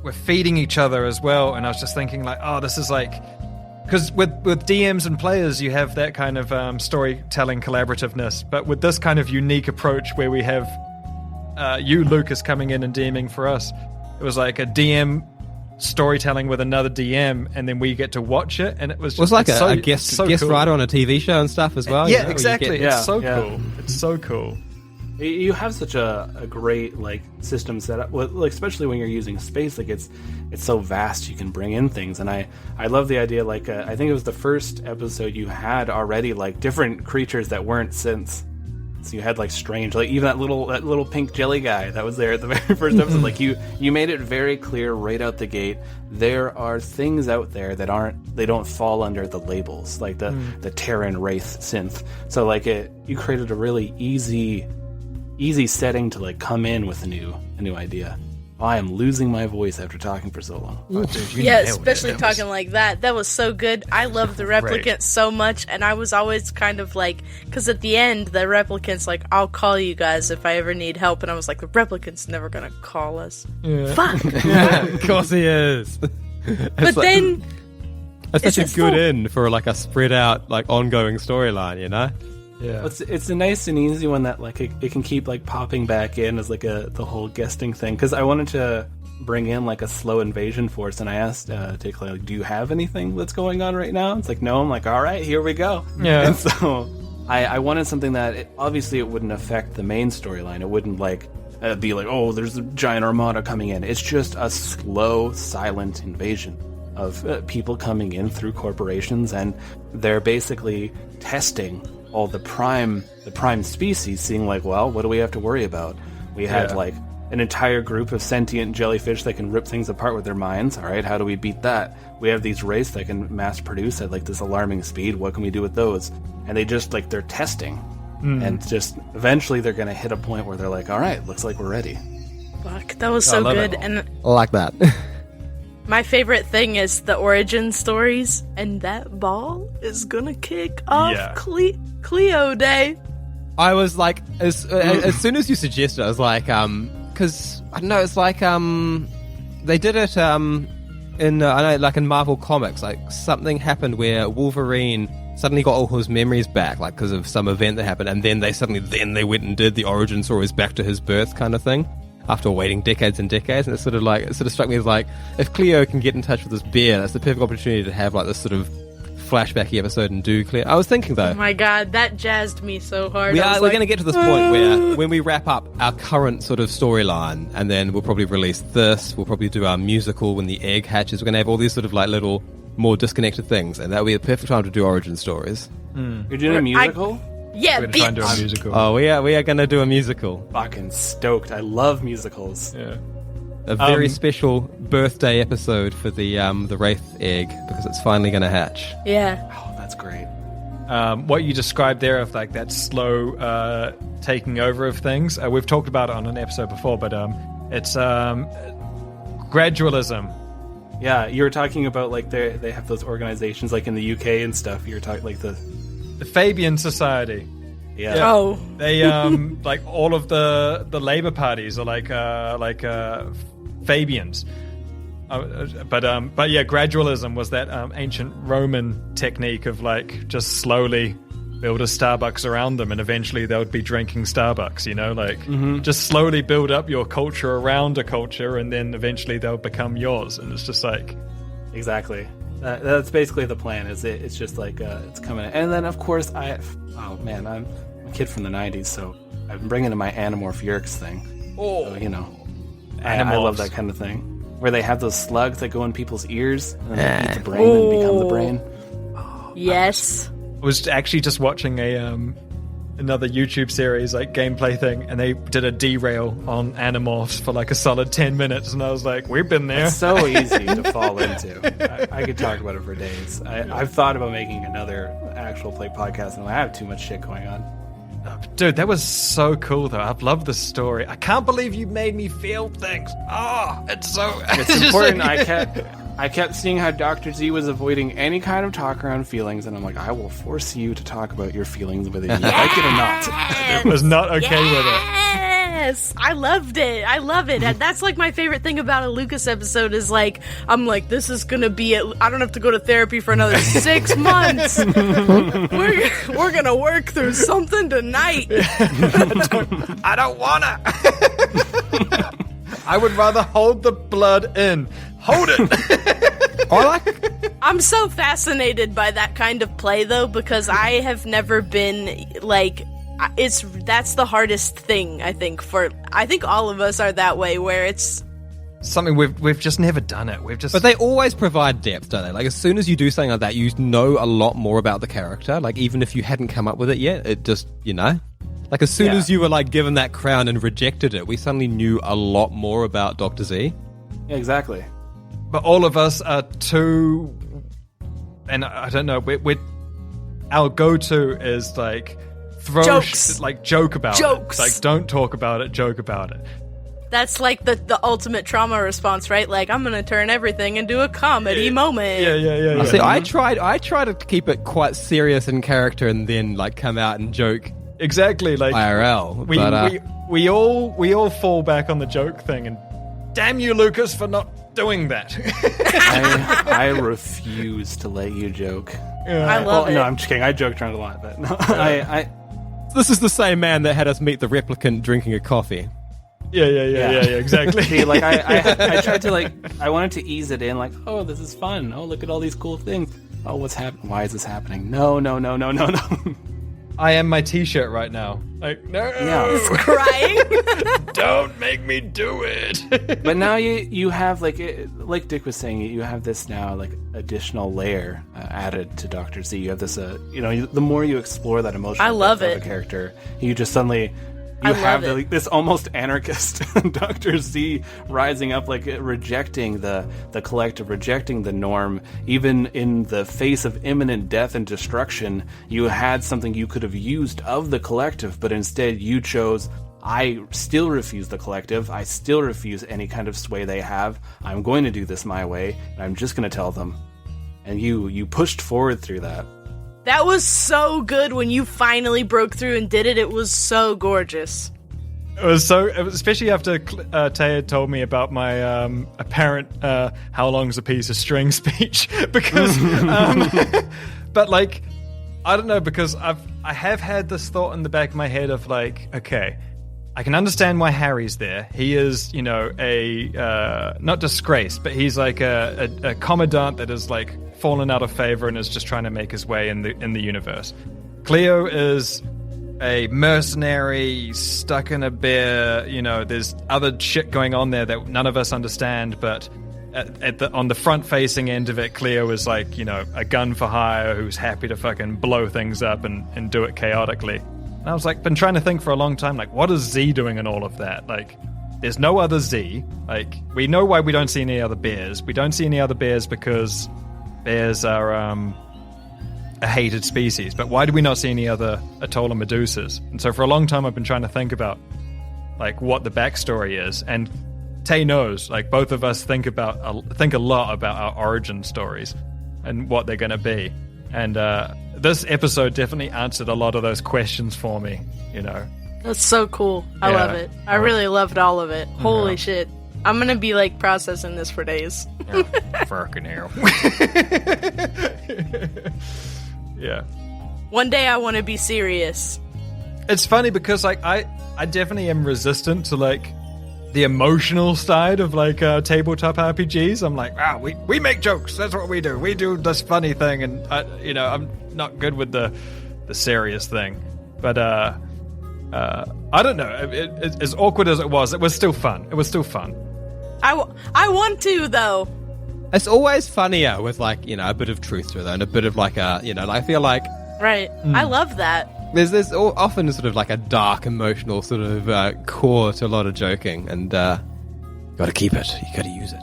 were feeding each other as well, and I was just thinking like, oh, this is like, because with DMs and players you have that kind of storytelling collaborativeness, but with this kind of unique approach where we have you, Lucas, coming in and DMing for us, it was like a DM storytelling with another DM, and then we get to watch it, and it was just, It was like it's a guest cool. writer on a TV show and stuff as well. Yeah, you know, where you exactly. get- It's so Yeah. cool. It's so cool. You have such a great like system set up, like especially when you're using space. Like it's so vast, you can bring in things, and I love the idea. Like I think it was the first episode you had already like different creatures that weren't synths. So you had like strange, like even that little pink jelly guy that was there at the very first episode. Like you made it very clear right out the gate. There are things out there that they don't fall under the labels, like the Terran Wraith synth. So like you created a really easy setting to like come in with a new idea. Oh, I am losing my voice after talking for so long. Oh, dude, you Yeah, nailed it. especially That talking like that. That was so good. I love the Replicant so much, and I was always kind of like, because at the end, the Replicant's like, I'll call you guys if I ever need help, and I was like, the Replicant's never gonna call us. Fuck. Of course he is. But then, That's such it's a good still- in for like a spread out, like ongoing storyline, you know? Yeah. It's a nice and easy one that like it can keep like popping back in as like the whole guesting thing, because I wanted to bring in like a slow invasion force, and I asked Cleo, like, do you have anything that's going on right now? It's like, no. I'm like, all right, here we go. Yeah. And so I wanted something that obviously it wouldn't affect the main storyline. It wouldn't like be like, oh, there's a giant armada coming in. It's just a slow, silent invasion of people coming in through corporations, and they're basically testing all the prime species, seeing like, well, what do we have to worry about? We had like an entire group of sentient jellyfish that can rip things apart with their minds. All right, how do we beat that? We have these wraiths that can mass produce at like this alarming speed. What can we do with those? And they just like they're testing, and just eventually they're going to hit a point where they're like, all right, looks like we're ready. Fuck, that was so good. And I like that. my favorite thing is the origin stories, and that ball is gonna kick off Cleo Day. I was like, as soon as you suggested it, I was like, because I don't know, it's like they did it in I know, like in Marvel Comics, like something happened where Wolverine suddenly got all his memories back, like because of some event that happened, and then they went and did the origin stories back to his birth kind of thing after waiting decades and decades. And it sort of struck me as like, if Cleo can get in touch with this bear, that's the perfect opportunity to have like this sort of flashbacky episode and do Cleo. I was thinking though, oh my god, that jazzed me so hard. We're going to get to this point where when we wrap up our current sort of storyline, and then we'll probably release this, we'll probably do our musical when the egg hatches, we're going to have all these sort of like little more disconnected things, and that would be the perfect time to do origin stories. You're doing a musical? Yeah, We're going to try and do a musical. Oh, we are going to do a musical. Fucking stoked. I love musicals. Yeah. A very special birthday episode for the Wraith egg, because it's finally going to hatch. Yeah. Oh, that's great. What you described there of like that slow taking over of things, we've talked about it on an episode before, but it's gradualism. Yeah, you were talking about like they have those organizations like in the UK and stuff. You were talking like the Fabian Society. Yeah. Oh. They like all of the labor parties are like Fabians. But yeah, gradualism was that ancient Roman technique of like just slowly build a Starbucks around them, and eventually they would be drinking Starbucks, you know, like just slowly build up your culture around a culture, and then eventually they'll become yours. And it's just like, exactly. That's basically the plan. It's just like it's coming, and then of course I'm a kid from the '90s, so I've been bringing in my Animorph Yerks thing. Oh, so, you know, I love that kind of thing where they have those slugs that go in people's ears and then they eat the brain and become the brain. Yes. I was actually just watching another YouTube series, like gameplay thing, and they did a derail on Animorphs for like a solid 10 minutes, and I was like, we've been there. It's so easy to fall into. I could talk about it for days. I've thought about making another actual play podcast, and I have too much shit going on. Dude, that was so cool, though. I've loved the story. I can't believe you made me feel things. Oh, it's so... It's important. I kept seeing how Dr. Z was avoiding any kind of talk around feelings, and I'm like, I will force you to talk about your feelings whether you like it or not. I was not okay with it. Yes! I loved it. I love it. And that's like my favorite thing about a Lucas episode is like, I'm like, this is gonna be it. I don't have to go to therapy for another 6 months. We're gonna work through something tonight. I don't wanna. I would rather hold the blood in. Hold it. I'm so fascinated by that kind of play, though, because I have never been like. That's the hardest thing, I think. I think all of us are that way, where it's something we've just never done it. But they always provide depth, don't they? Like as soon as you do something like that, you know a lot more about the character. Like even if you hadn't come up with it yet, it just Like as soon as you were like given that crown and rejected it, we suddenly knew a lot more about Dr. Z. Yeah, exactly. But all of us are too, and I don't know. We're our go-to is like jokes. Joke about jokes. it. Like don't talk about it, joke about it. That's like the ultimate trauma response, right? Like I'm gonna turn everything into a comedy moment. Yeah. See, I try to keep it quite serious in character, and then like come out and joke. Exactly, like IRL. We all fall back on the joke thing, and damn you, Lucas, for not doing that. I refuse to let you joke. Yeah. I love it. No, I'm just kidding. I joked around a lot, but no, This is the same man that had us meet the replicant drinking a coffee. Yeah, exactly. See, like I tried to I wanted to ease it in, like, oh, this is fun. Oh, look at all these cool things. Oh, what's happening? Why is this happening? No. I am my T-shirt right now. Like, no, Crying. Don't make me do it. But now you have like Dick was saying, you have this now like additional layer added to Dr. Z. You have this, the more you explore that emotional I love depth it. of a character, you just suddenly You I have love it. this almost anarchist Dr. Z rising up, like rejecting the collective, rejecting the norm. Even in the face of imminent death and destruction, you had something you could have used of the collective, but instead you chose, I still refuse the collective. I still refuse any kind of sway they have. I'm going to do this my way, and I'm just going to tell them. And you pushed forward through that. That was so good when you finally broke through and did it. It was so gorgeous. It was especially after Tay had told me about my apparent how long's a piece of string speech. Because, but like, I don't know, because I have had this thought in the back of my head of like, okay, I can understand why Harry's there. He is, a not disgraced, but he's like a commandant that is like fallen out of favor and is just trying to make his way in the universe. Cleo is a mercenary stuck in a bear. There's other shit going on there that none of us understand. But on the front-facing end of it, Cleo is like a gun for hire who's happy to fucking blow things up and do it chaotically. And I was like, been trying to think for a long time, like, what is Z doing in all of that? Like, there's no other Z. Like, we know why we don't see any other bears. We don't see any other bears because bears are a hated species. But why do we not see any other Atoll and Medusas? And so for a long time I've been trying to think about like what the backstory is. And Tay knows, like, both of us think a lot about our origin stories and what they're going to be. And this episode definitely answered a lot of those questions for me, That's so cool. I love it. I really loved all of it. Holy shit. I'm going to be like processing this for days. Fucking hell. Yeah. One day I want to be serious. It's funny because like I definitely am resistant to like the emotional side of like tabletop RPGs. I'm like, we make jokes. That's what we do. We do this funny thing, and I'm not good with the serious thing. But I don't know. As awkward as it was still fun. It was still fun. I want to though. It's always funnier with like a bit of truth to it, and a bit of like I feel like right. I love that. There's often sort of like a dark emotional sort of core to a lot of joking, and got to keep it. You got to use it.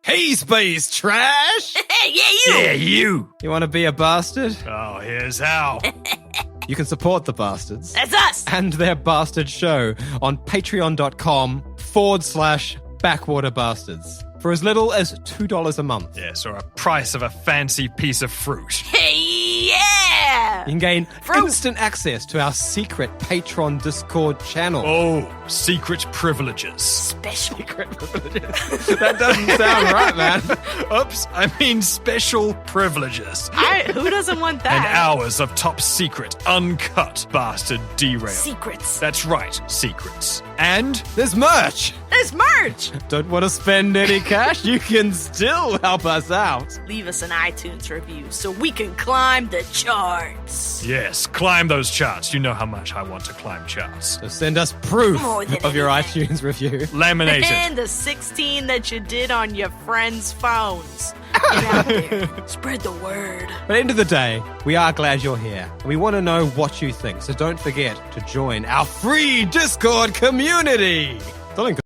Hey, space trash! Hey, yeah, you! Yeah, you! You want to be a bastard? Oh, here's how. You can support the bastards. That's us! And their bastard show on patreon.com/Backwater Bastards for as little as $2 a month. Yes, or a price of a fancy piece of fruit. Hey, yeah! You can gain instant access to our secret Patreon Discord channel. Oh, secret privileges. Special. Secret privileges. That doesn't sound right, man. Oops, I mean special privileges. Who doesn't want that? And hours of top secret, uncut bastard derail. Secrets. That's right, secrets. And there's merch. There's merch. Don't want to spend any cash? You can still help us out. Leave us an iTunes review so we can climb the charts. yes, climb those charts. You know how much I want to climb charts. So send us proof More than of your anything. iTunes review. Laminated. And the 16 that you did on your friends' phones. Get out there. Spread the word. At the end of the day, we are glad you're here, and we want to know what you think. So don't forget to join our free Discord community. Darling,